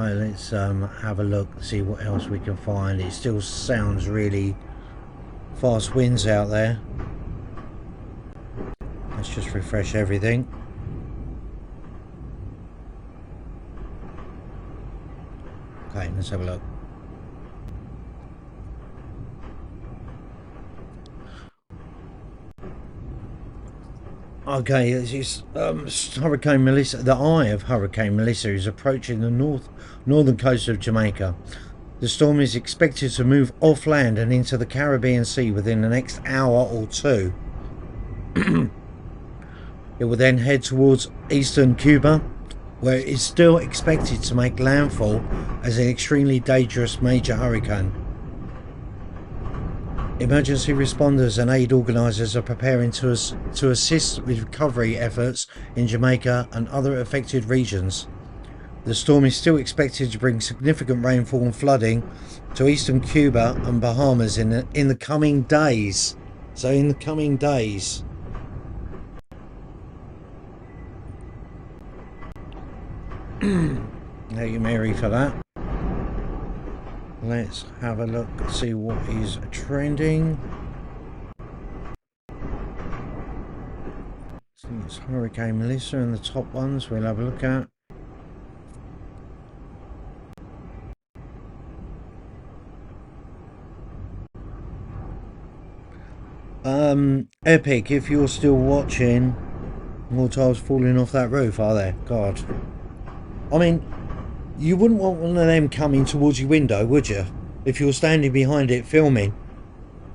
Right, let's have a look, see what else we can find. It still sounds really fast winds out there. Let's just refresh everything. Okay, let's have a look. Okay, it's Hurricane Melissa. The eye of Hurricane Melissa is approaching the northern coast of Jamaica. The storm is expected to move off land and into the Caribbean Sea within the next hour or two. It will then head towards eastern Cuba, where it is still expected to make landfall as an extremely dangerous major hurricane. Emergency responders and aid organisers are preparing to assist with recovery efforts in Jamaica and other affected regions. The storm is still expected to bring significant rainfall and flooding to eastern Cuba and Bahamas in the coming days. So in the coming days. Thank you, Mary, for that. Let's have a look, see what is trending. So it's Hurricane Melissa and the top ones we'll have a look at. Epic, if you're still watching, more tiles falling off that roof, are there? God. I mean, you wouldn't want one of them coming towards your window, would you? If you're standing behind it filming,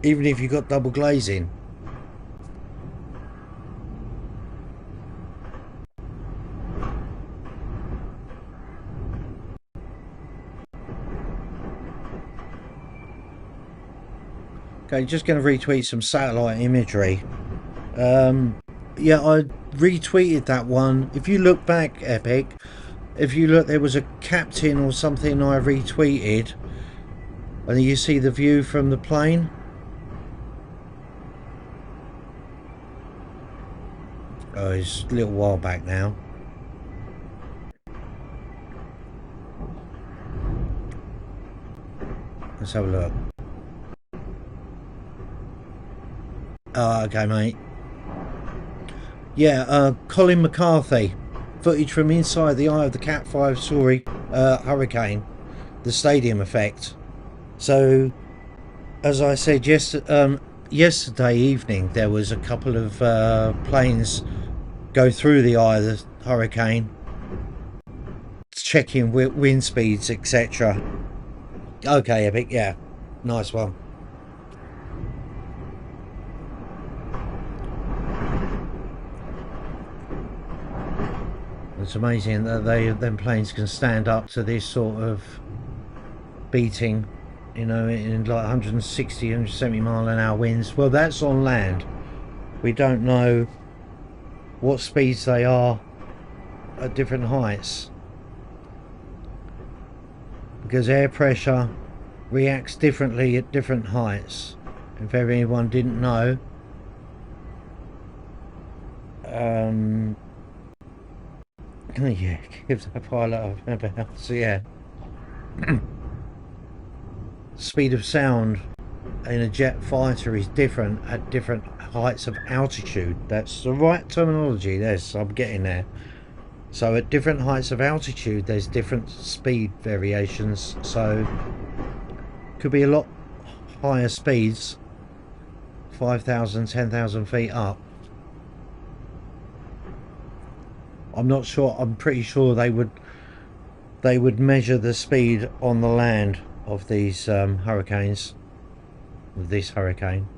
even if you got double glazing. Okay, just going to retweet some satellite imagery. Yeah, I retweeted that one. If you look back, Epic, if you look, there was a captain or something I retweeted, and you see the view from the plane. Oh, it's a little while back now. Let's have a look. Oh, okay, mate. Yeah, Colin McCarthy. Footage from inside the eye of the Cat 5 story hurricane. The stadium effect. So, as I said yesterday evening, there was a couple of planes go through the eye of the hurricane, checking wind speeds, etc. Okay, Epic, yeah, nice one. It's amazing that them planes can stand up to this sort of beating, you know, in like 160, 170 mile an hour winds. Well, that's on land. We don't know what speeds they are at different heights, because air pressure reacts differently at different heights. If anyone didn't know, yeah, gives a pilot a bounce. So yeah. Speed of sound in a jet fighter is different at different heights of altitude. That's the right terminology. Yes, I'm getting there. So at different heights of altitude, there's different speed variations. So could be a lot higher speeds, 5,000, 10,000 feet up. I'm not sure. I'm pretty sure they would measure the speed on the land of these hurricanes, of this hurricane.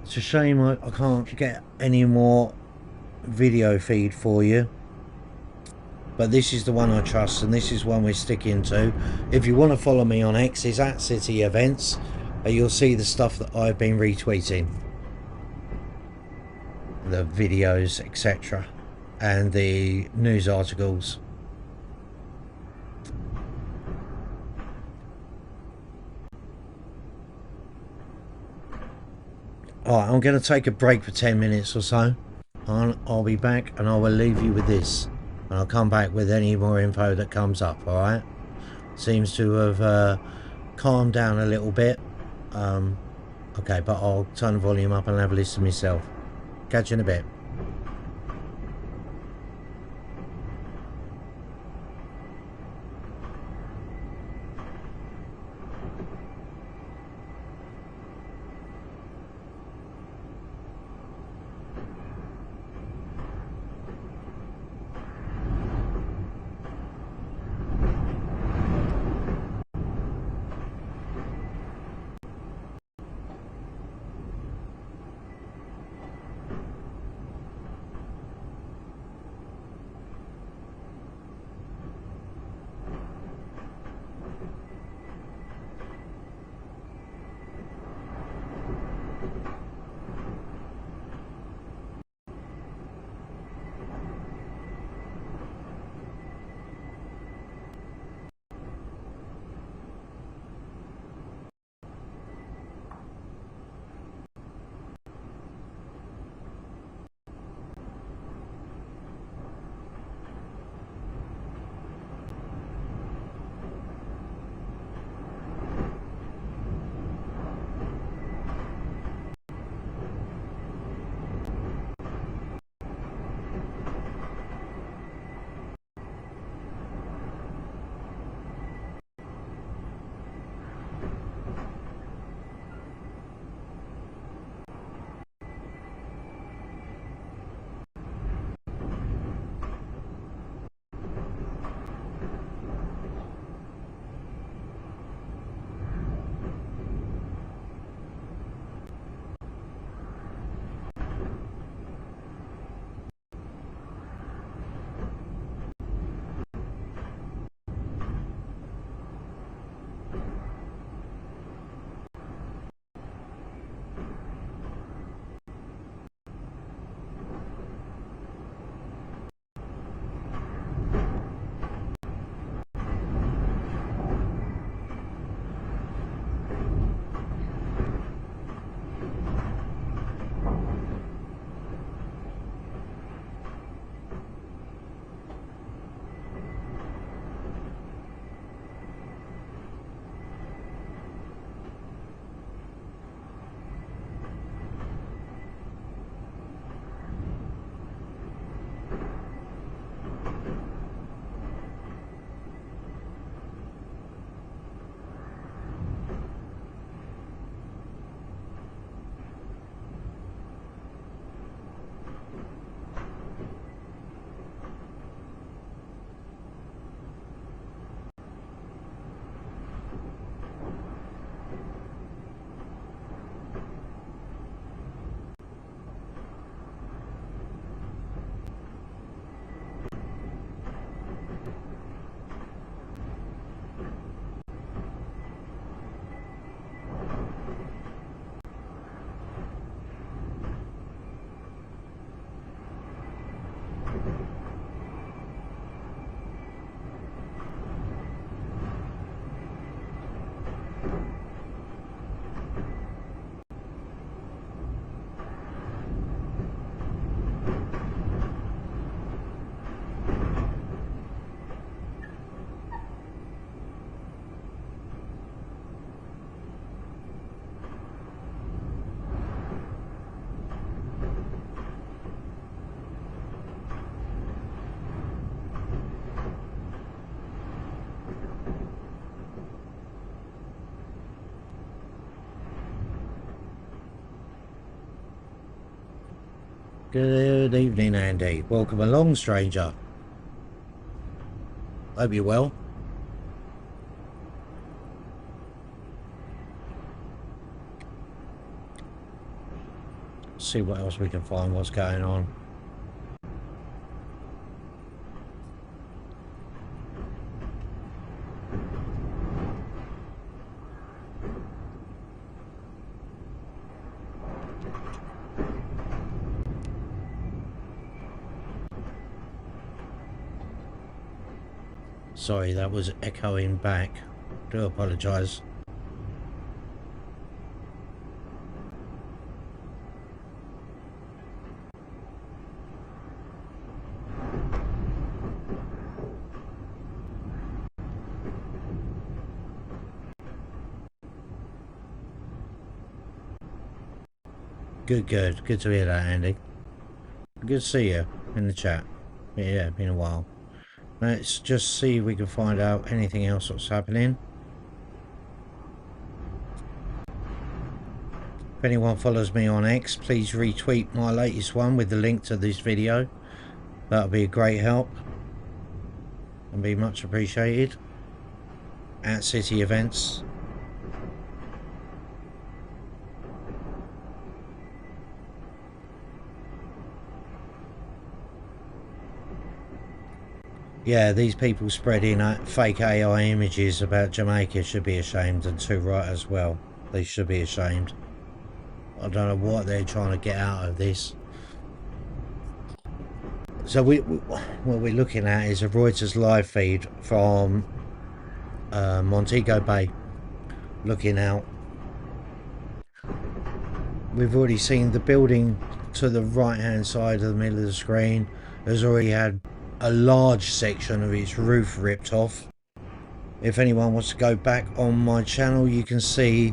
It's a shame I can't get any more video feed for you, but this is the one I trust, and this is one we're sticking to. If you want to follow me on X, it's at City Events, and you'll see the stuff that I've been retweeting, the videos, etc., and the news articles. Alright, I'm going to take a break for 10 minutes or so. I'll be back and I will leave you with this. And I'll come back with any more info that comes up, alright? Seems to have calmed down a little bit. Okay, but I'll turn the volume up and have a listen myself. Catch you in a bit. Good evening, Andy. Welcome along, stranger. Hope you're well. See what else we can find, what's going on. Sorry, that was echoing back. Do apologise. Good to hear that, Andy. Good to see you in the chat. Yeah, been a while. Let's just see if we can find out anything else that's happening. If anyone follows me on X, please retweet my latest one with the link to this video. That'll be a great help and be much appreciated at City Events. Yeah, these people spreading fake AI images about Jamaica should be ashamed, and too right as well. They should be ashamed. I don't know what they're trying to get out of this. So what we're looking at is a Reuters live feed from Montego Bay, looking out. We've already seen the building to the right hand side of the middle of the screen has already had a large section of its roof ripped off. If anyone wants to go back on my channel, you can see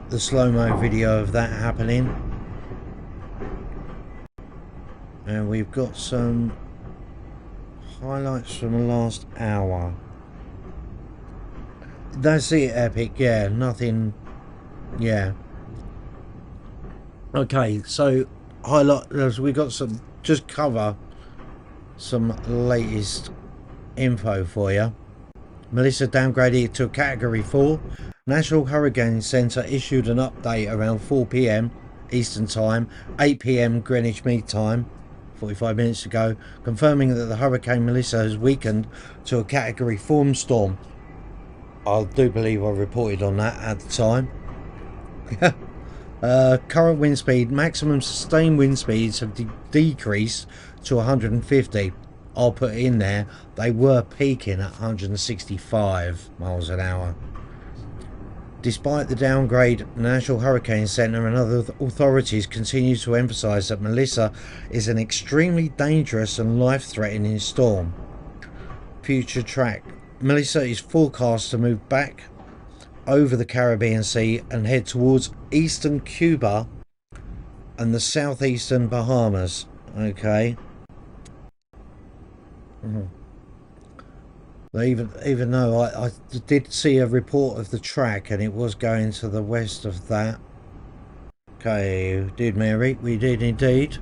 the slow-mo video of that happening. And we've got some highlights from the last hour. That's it, Epic. Yeah, nothing. Yeah. Okay, so highlight. We got some. Just cover some latest info for you. Melissa downgraded to a Category 4. National Hurricane Centre issued an update around 4 PM Eastern Time, 8 PM Greenwich Mean Time, 45 minutes ago, confirming that the Hurricane Melissa has weakened to a Category 4 storm. I do believe I reported on that at the time. Current wind speed, maximum sustained wind speeds have decreased to 150. I'll put in there, they were peaking at 165 miles an hour. Despite the downgrade, the National Hurricane Centre and other authorities continue to emphasise that Melissa is an extremely dangerous and life-threatening storm. Future track. Melissa is forecast to move back over the Caribbean Sea and head towards eastern Cuba and the southeastern Bahamas. Okay. Even though I did see a report of the track and it was going to the west of that. Okay, did Mary? We did indeed.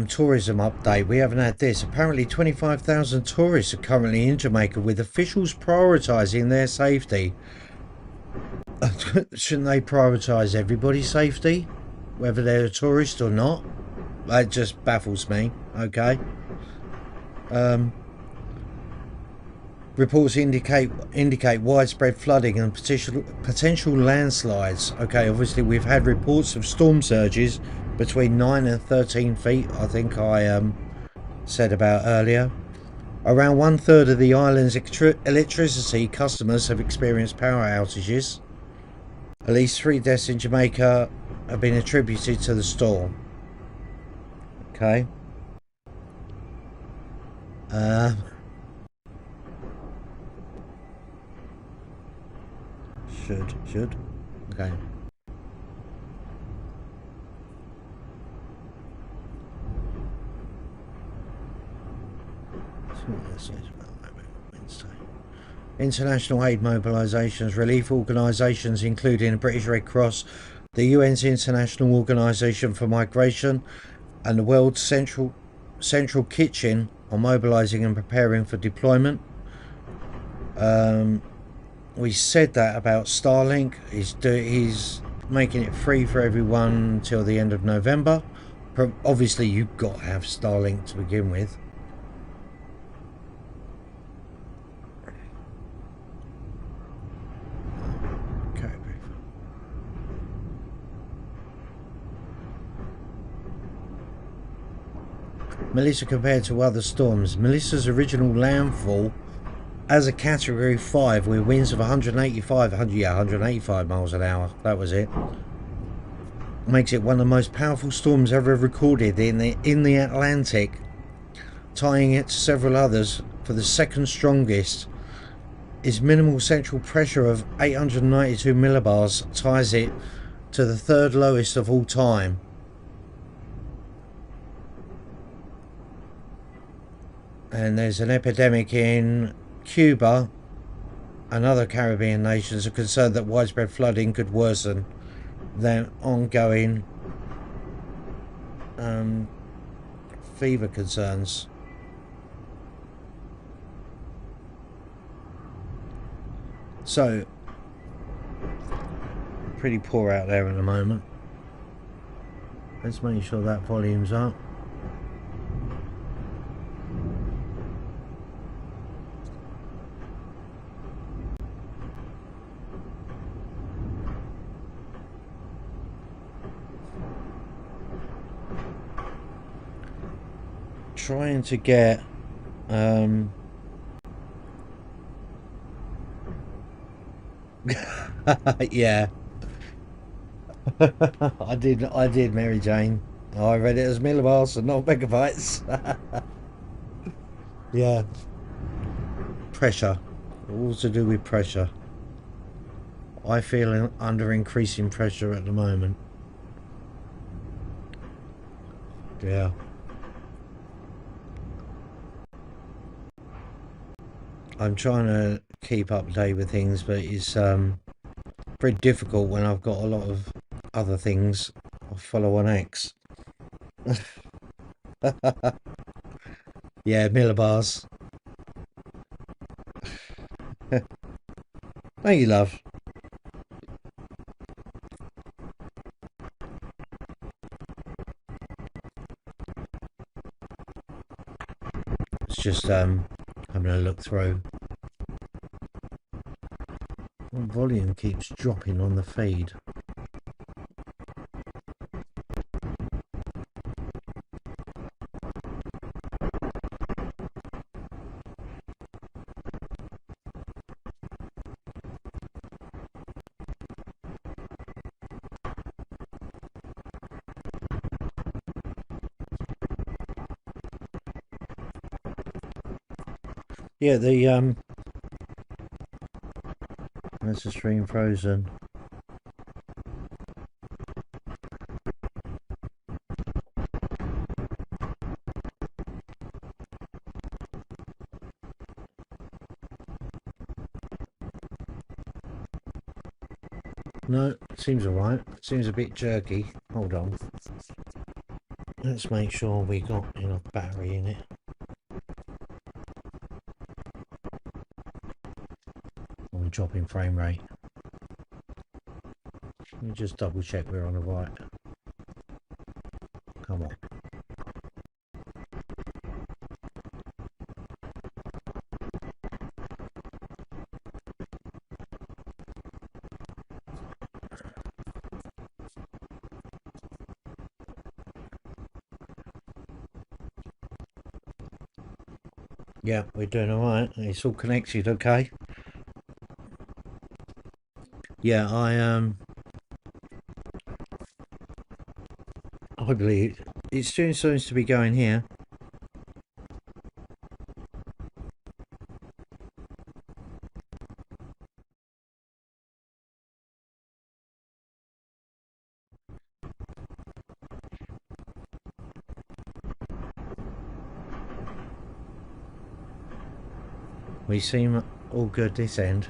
Tourism update. We haven't had this. Apparently 25,000 tourists are currently in Jamaica, with officials prioritising their safety. Shouldn't they prioritise everybody's safety, whether they're a tourist or not? That just baffles me. Okay. Reports indicate widespread flooding and potential landslides. Okay, obviously we've had reports of storm surges between 9 and 13 feet, I think I said about earlier. Around 1/3 of the island's electricity customers have experienced power outages. At least 3 deaths in Jamaica have been attributed to the storm. Okay. Should. Okay. International aid mobilisations, relief organisations including the British Red Cross, the UN's International Organisation for Migration and the World Central Kitchen are mobilising and preparing for deployment. We said that about Starlink. He's making it free for everyone until the end of November. Obviously you've got to have Starlink to begin with. Melissa compared to other storms. Melissa's original landfall as a Category 5 with winds of 185 miles an hour. That was it. Makes it one of the most powerful storms ever recorded in the Atlantic, tying it to several others for the second strongest. Its minimal central pressure of 892 millibars ties it to the third lowest of all time. And there's an epidemic in Cuba and other Caribbean nations are concerned that widespread flooding could worsen than ongoing fever concerns. So, pretty poor out there at the moment. Let's make sure that volume's up. Trying to get yeah. I did, Mary Jane. I read it as millibars and not megabytes. Yeah. Pressure. All to do with pressure. I feel under increasing pressure at the moment. Yeah. I'm trying to keep up to date with things, but it's very difficult when I've got a lot of other things I follow on X. Yeah, millibars. Thank you, love. It's just having a look through. The volume keeps dropping on the feed. Yeah, that's the stream frozen. No, seems alright. Seems a bit jerky. Hold on. Let's make sure we got enough battery in it. I'm dropping frame rate. Let me just double check we're on the right. Come on. Yeah, we're doing alright. It's all connected, okay? Yeah, I believe it soon seems to be going here. We seem all good this end.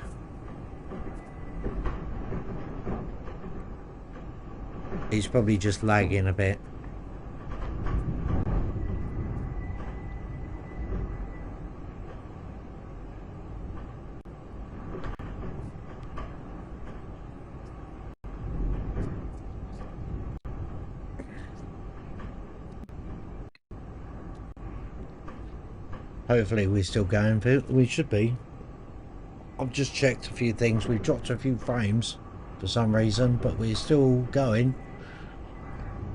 It's probably just lagging a bit. Hopefully we're still going. We should be. I've just checked a few things. We've dropped a few frames for some reason, but we're still going.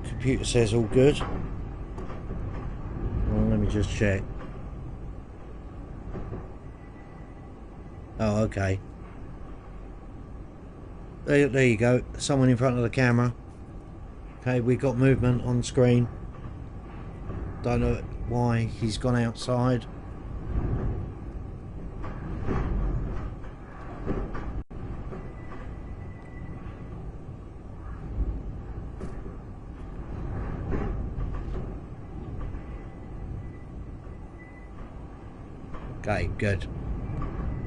Computer says all good. Well, let me just check. Oh, okay. There you go. Someone in front of the camera. Okay, we got movement on screen. Don't know why he's gone outside. Okay, good.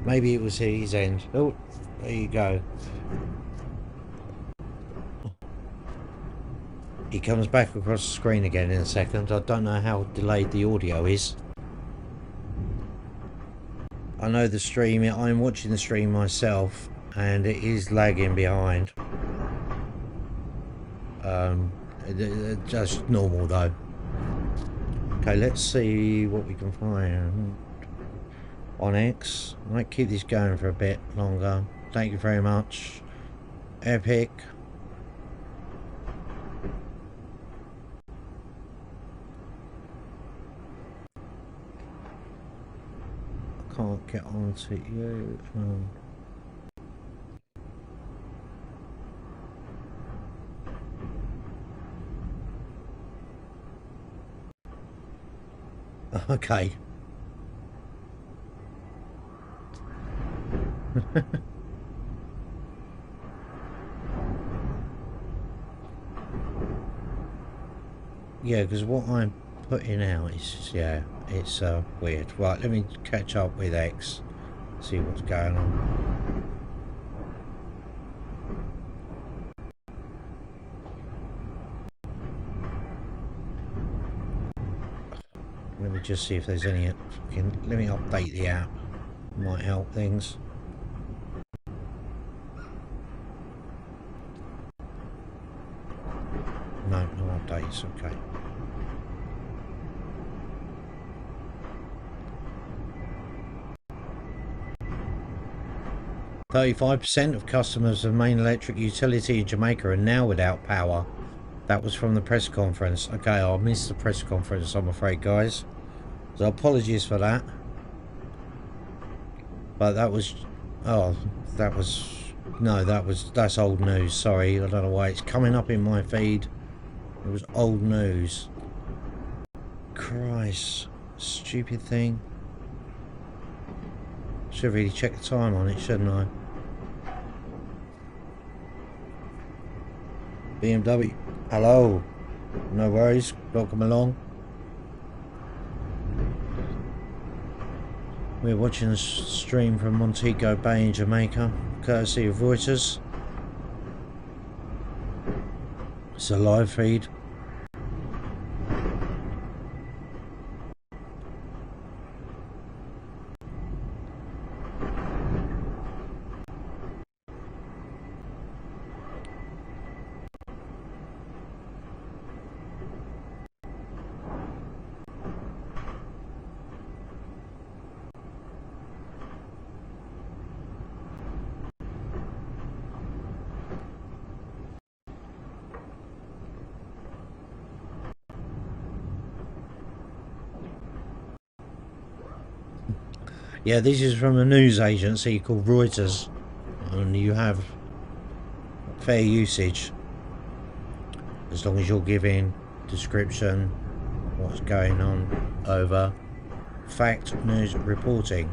Maybe it was his end. Oh, there you go. He comes back across the screen again in a second. I don't know how delayed the audio is. I know the stream, I'm watching the stream myself and it is lagging behind. Just normal though. Okay, let's see what we can find on X. I might keep this going for a bit longer. Thank you very much. Epic. I can't get onto you. Okay. Yeah, because what I'm putting out is, yeah, it's weird. Right, let me catch up with X, see what's going on. Let me just see if there's any, let me update the app, might help things. No updates, okay. "35% of customers of main electric utility in Jamaica are now without power." That was from the press conference. Okay, I missed the press conference, I'm afraid, guys. So apologies for that. But that was... Oh, that was... No, that's old news. Sorry, I don't know why it's coming up in my feed. It was old news. Christ. Stupid thing. Should really check the time on it, shouldn't I? BMW. Hello. No worries. Welcome along. We're watching a stream from Montego Bay in Jamaica, courtesy of Reuters. It's a live feed. Yeah, this is from a news agency called Reuters, and you have fair usage as long as you're giving description, what's going on, over, fact, news reporting.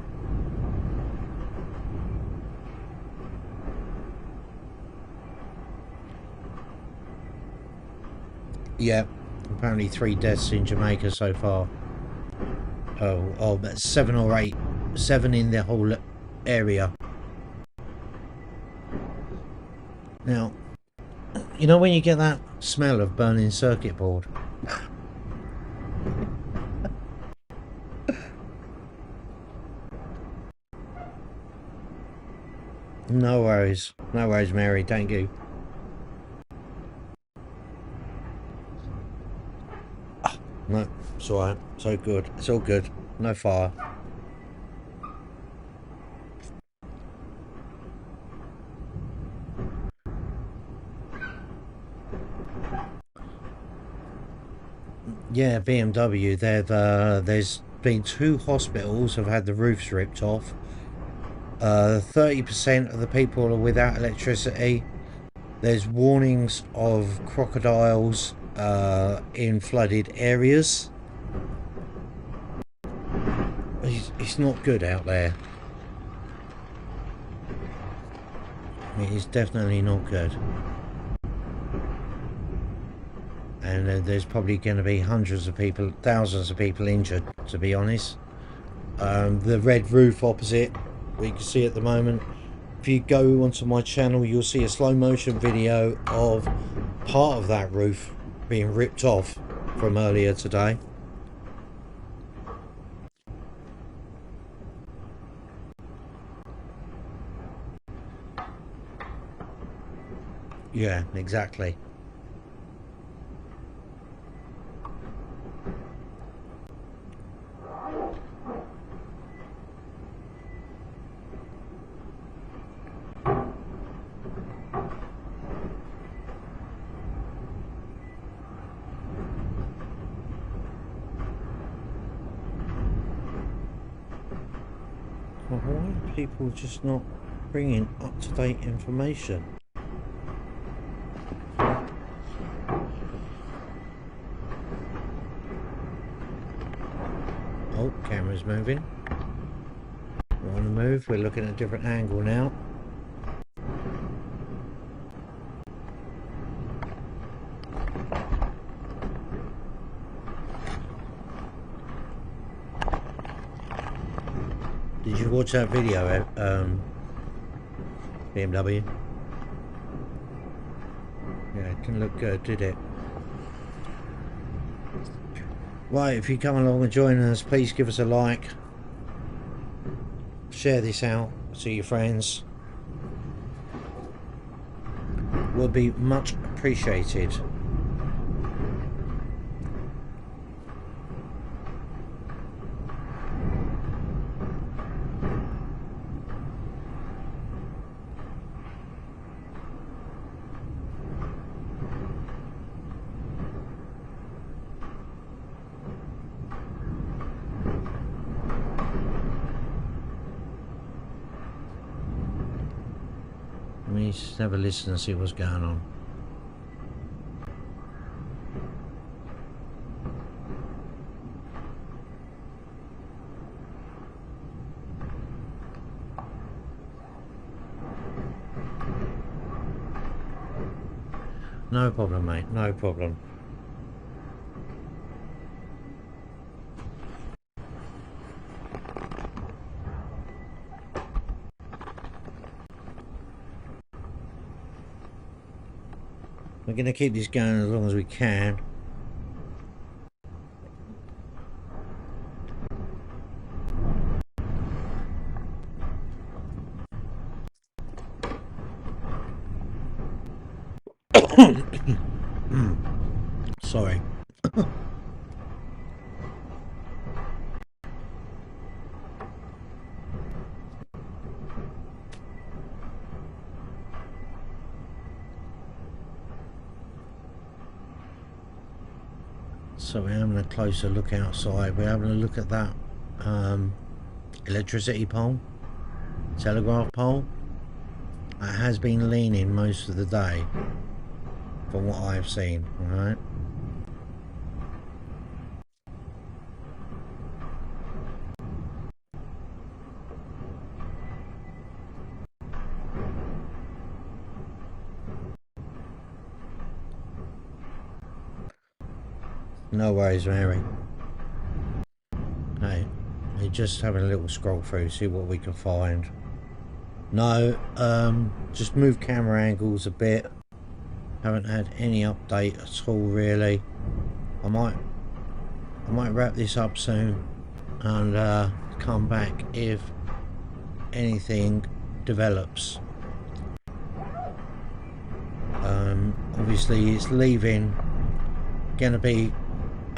Yeah, apparently 3 deaths in Jamaica so far. Oh, that's 7 or 8. 7 in the whole area. Now, you know when you get that smell of burning circuit board? No worries, Mary, thank you. No, it's alright, so good, it's all good, no fire. Yeah, BMW, there's been 2 hospitals have had the roofs ripped off. 30% of the people are without electricity. There's warnings of crocodiles in flooded areas. It's not good out there. It is definitely not good. And there's probably going to be hundreds of people, thousands of people injured, to be honest. The red roof opposite, we can see at the moment. If you go onto my channel, you'll see a slow motion video of part of that roof being ripped off from earlier today. Yeah, exactly. Well, why are people just not bringing up-to-date information? Oh, camera's moving. We're on the move. We're looking at a different angle now. Did you watch that video, BMW? Yeah, it didn't look good, did it? Right, if you come along and join us, please give us a like. Share this out to your friends. Would be much appreciated. Let me just have a listen and see what's going on. No problem, mate, no problem. We're going to keep this going as long as we can. Sorry. So we're having a closer look outside. We're having a look at that electricity pole, telegraph pole. It has been leaning most of the day from what I've seen, alright? No worries, Mary. Hey, we're just having a little scroll through, see what we can find. No, just move camera angles a bit. Haven't had any update at all, really. I might wrap this up soon and come back if anything develops. Obviously it's leaving, gonna be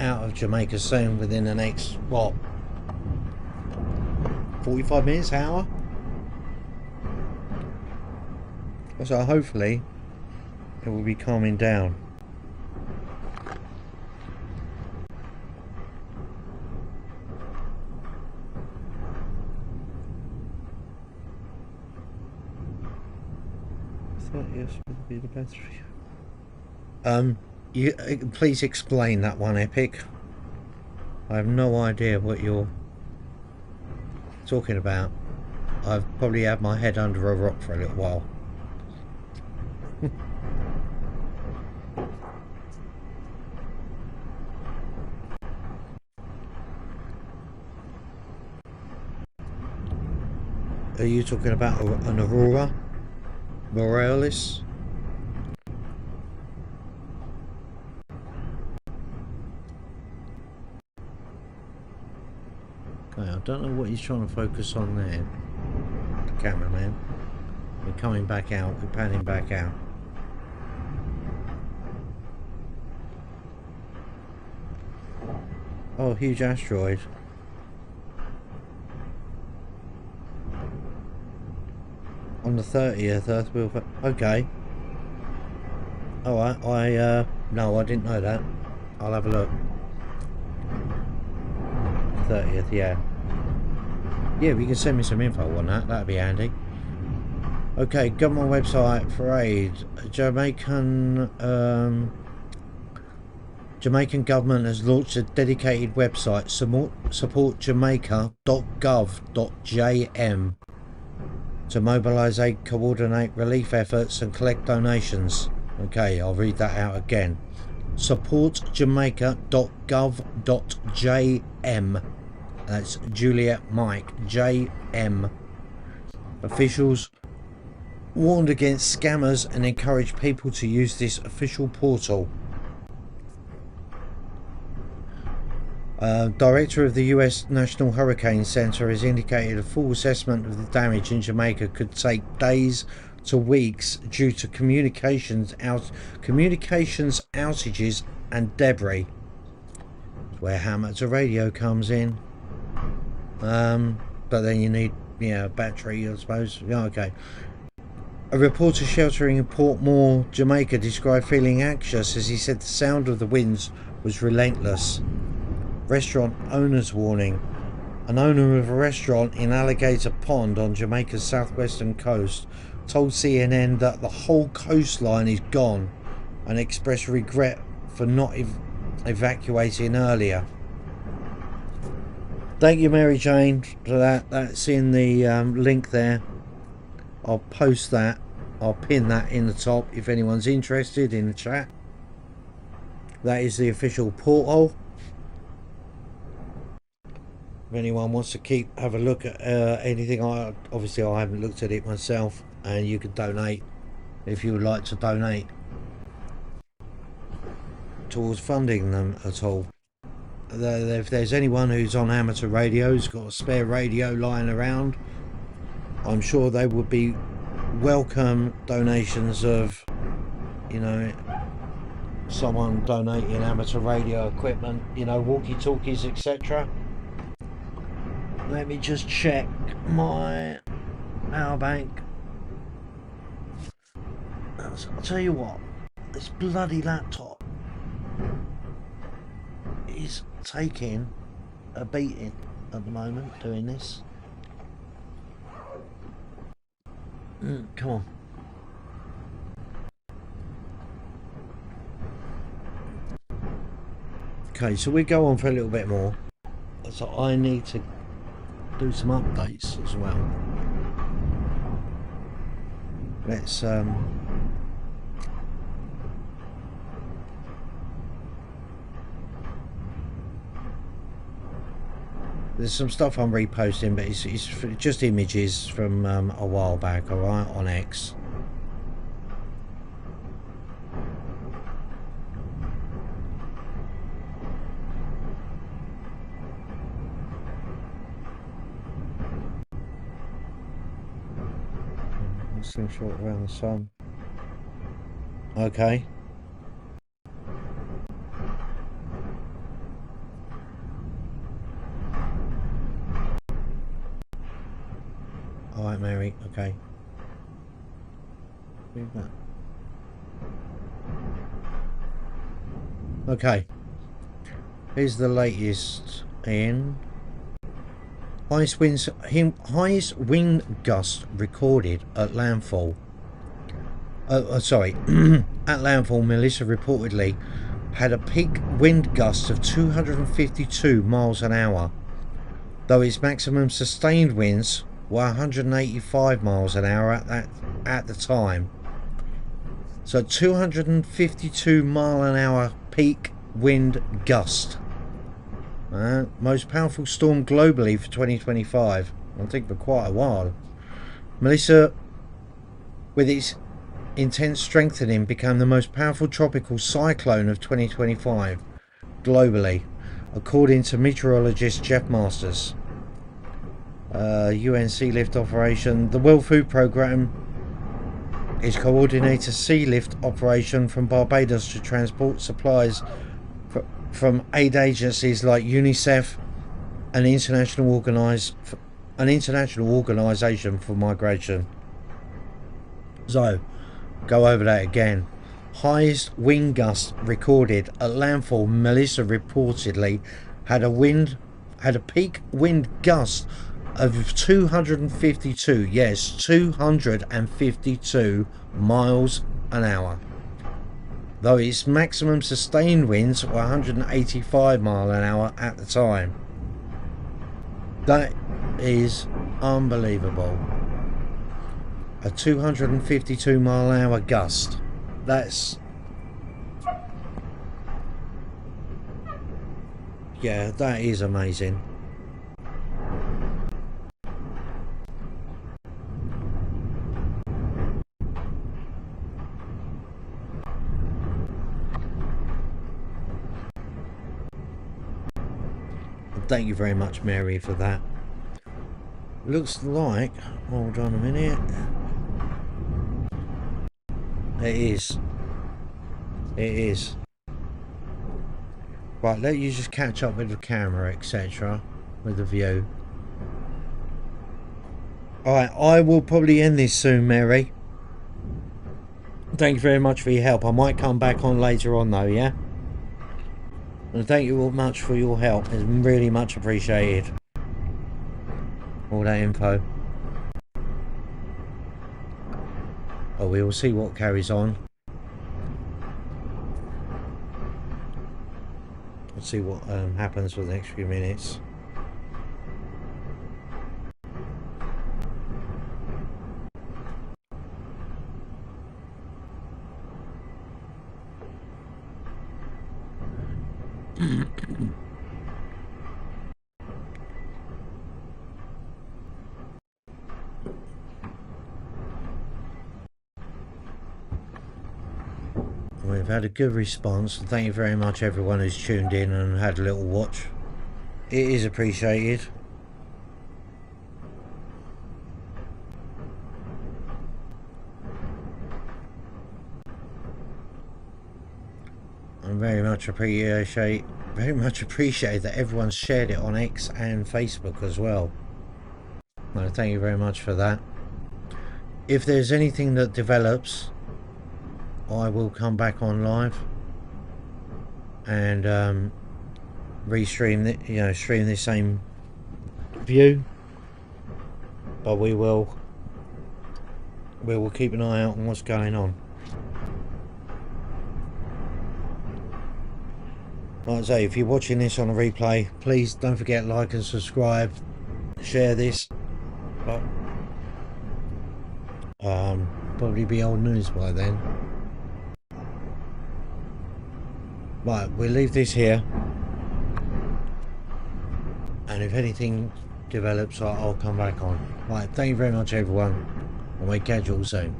out of Jamaica soon within the next, what, 45 minutes, hour? So hopefully it will be calming down. Yes, would be the battery. You please explain that one, Epic. I have no idea what you're talking about. I've probably had my head under a rock for a little while. Are you talking about an aurora borealis? Okay, I don't know what he's trying to focus on there. The cameraman. We're coming back out. We're panning back out. Oh, huge asteroid. On the 30th, Earth will... Okay. Alright, no, I didn't know that. I'll have a look. 30th, yeah. Yeah, if you can send me some info on that, that'd be handy. Okay, government website for aid. Jamaican government has launched a dedicated website, supportjamaica.gov.jm, to mobilise aid, coordinate relief efforts and collect donations. Okay, I'll read that out again. Supportjamaica.gov.jm. That's Juliet Mike, JM. Officials warned against scammers and encouraged people to use this official portal. Director of the US National Hurricane Center has indicated a full assessment of the damage in Jamaica could take days to weeks due to communications outages and debris. That's where amateur radio comes in. But then you need, a battery, I suppose. Yeah, okay. A reporter sheltering in Portmore, Jamaica, described feeling anxious as he said the sound of the winds was relentless. Restaurant owners warning. An owner of a restaurant in Alligator Pond on Jamaica's southwestern coast told CNN that the whole coastline is gone and expressed regret for not evacuating earlier. Thank you, Mary Jane, for that. That's in the link there. I'll post that. I'll pin that in the top if anyone's interested in the chat. That is the official portal. If anyone wants to have a look at anything, obviously I haven't looked at it myself, and you can donate if you would like to donate towards funding them at all. If there's anyone who's on amateur radio who's got a spare radio lying around, I'm sure they would be welcome donations of, someone donating amateur radio equipment, walkie-talkies, etc. Let me just check my power bank. I'll tell you what, this bloody laptop is taking a beating at the moment doing this. Come on. Okay, so we go on for a little bit more. So I need to do some updates as well. Let's there's some stuff I'm reposting, but it's just images from a while back, alright, on X. Short around the sun. Okay. Alright, Mary, okay. Okay. Here's the latest in highest wind gust recorded at landfall. At landfall, Melissa reportedly had a peak wind gust of 252 miles an hour, though its maximum sustained winds were 185 miles an hour at the time. So 252 mile an hour peak wind gust. Most powerful storm globally for 2025. I think for quite a while. Melissa, with its intense strengthening, became the most powerful tropical cyclone of 2025 globally, according to meteorologist Jeff Masters. UN Sea Lift Operation. The World Food Programme is coordinates a sea lift operation from Barbados to transport supplies from aid agencies like UNICEF, an international organisation for migration. So, go over that again. Highest wind gust recorded at landfall. Melissa reportedly had a peak wind gust of 252, yes, 252 miles an hour. Though its maximum sustained winds were 185 miles an hour at the time. That is unbelievable. A 252 mile an hour gust. Yeah, that is amazing. Thank you very much, Mary, for that. Looks like, hold on a minute. It is. Right, let you just catch up with the camera, etc. with the view. Alright, I will probably end this soon, Mary. Thank you very much for your help. I might come back on later on though, yeah? And thank you all much for your help. It's really much appreciated. All that info. Oh, we will see what carries on. Let's see what happens for the next few minutes. We've had a good response. Thank you very much everyone who's tuned in and had a little watch. It is appreciated. I very much appreciate that everyone's shared it on X and Facebook as well. No, thank you very much for that. If there's anything that develops, I will come back on live and restream it, stream the same view. But we will keep an eye out on what's going on. Like I say, if you're watching this on a replay, please don't forget like and subscribe, share this. But probably be old news by then. Right, we'll leave this here, and if anything develops, I'll come back on. Right, thank you very much everyone, and we'll catch you all soon.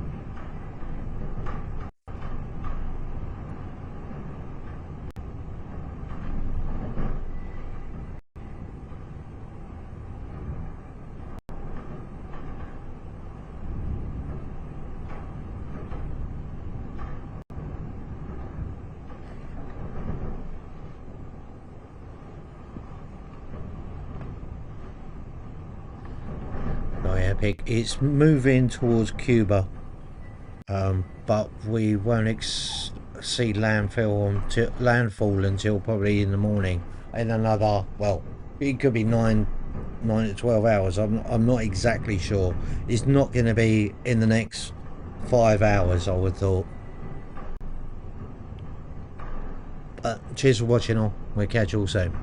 It's moving towards Cuba, but we won't see landfall until probably in the morning, in another, well, it could be 9 to 12 hours. I'm not exactly sure. It's not going to be in the next 5 hours, I would thought. But cheers for watching all. We'll catch you all soon.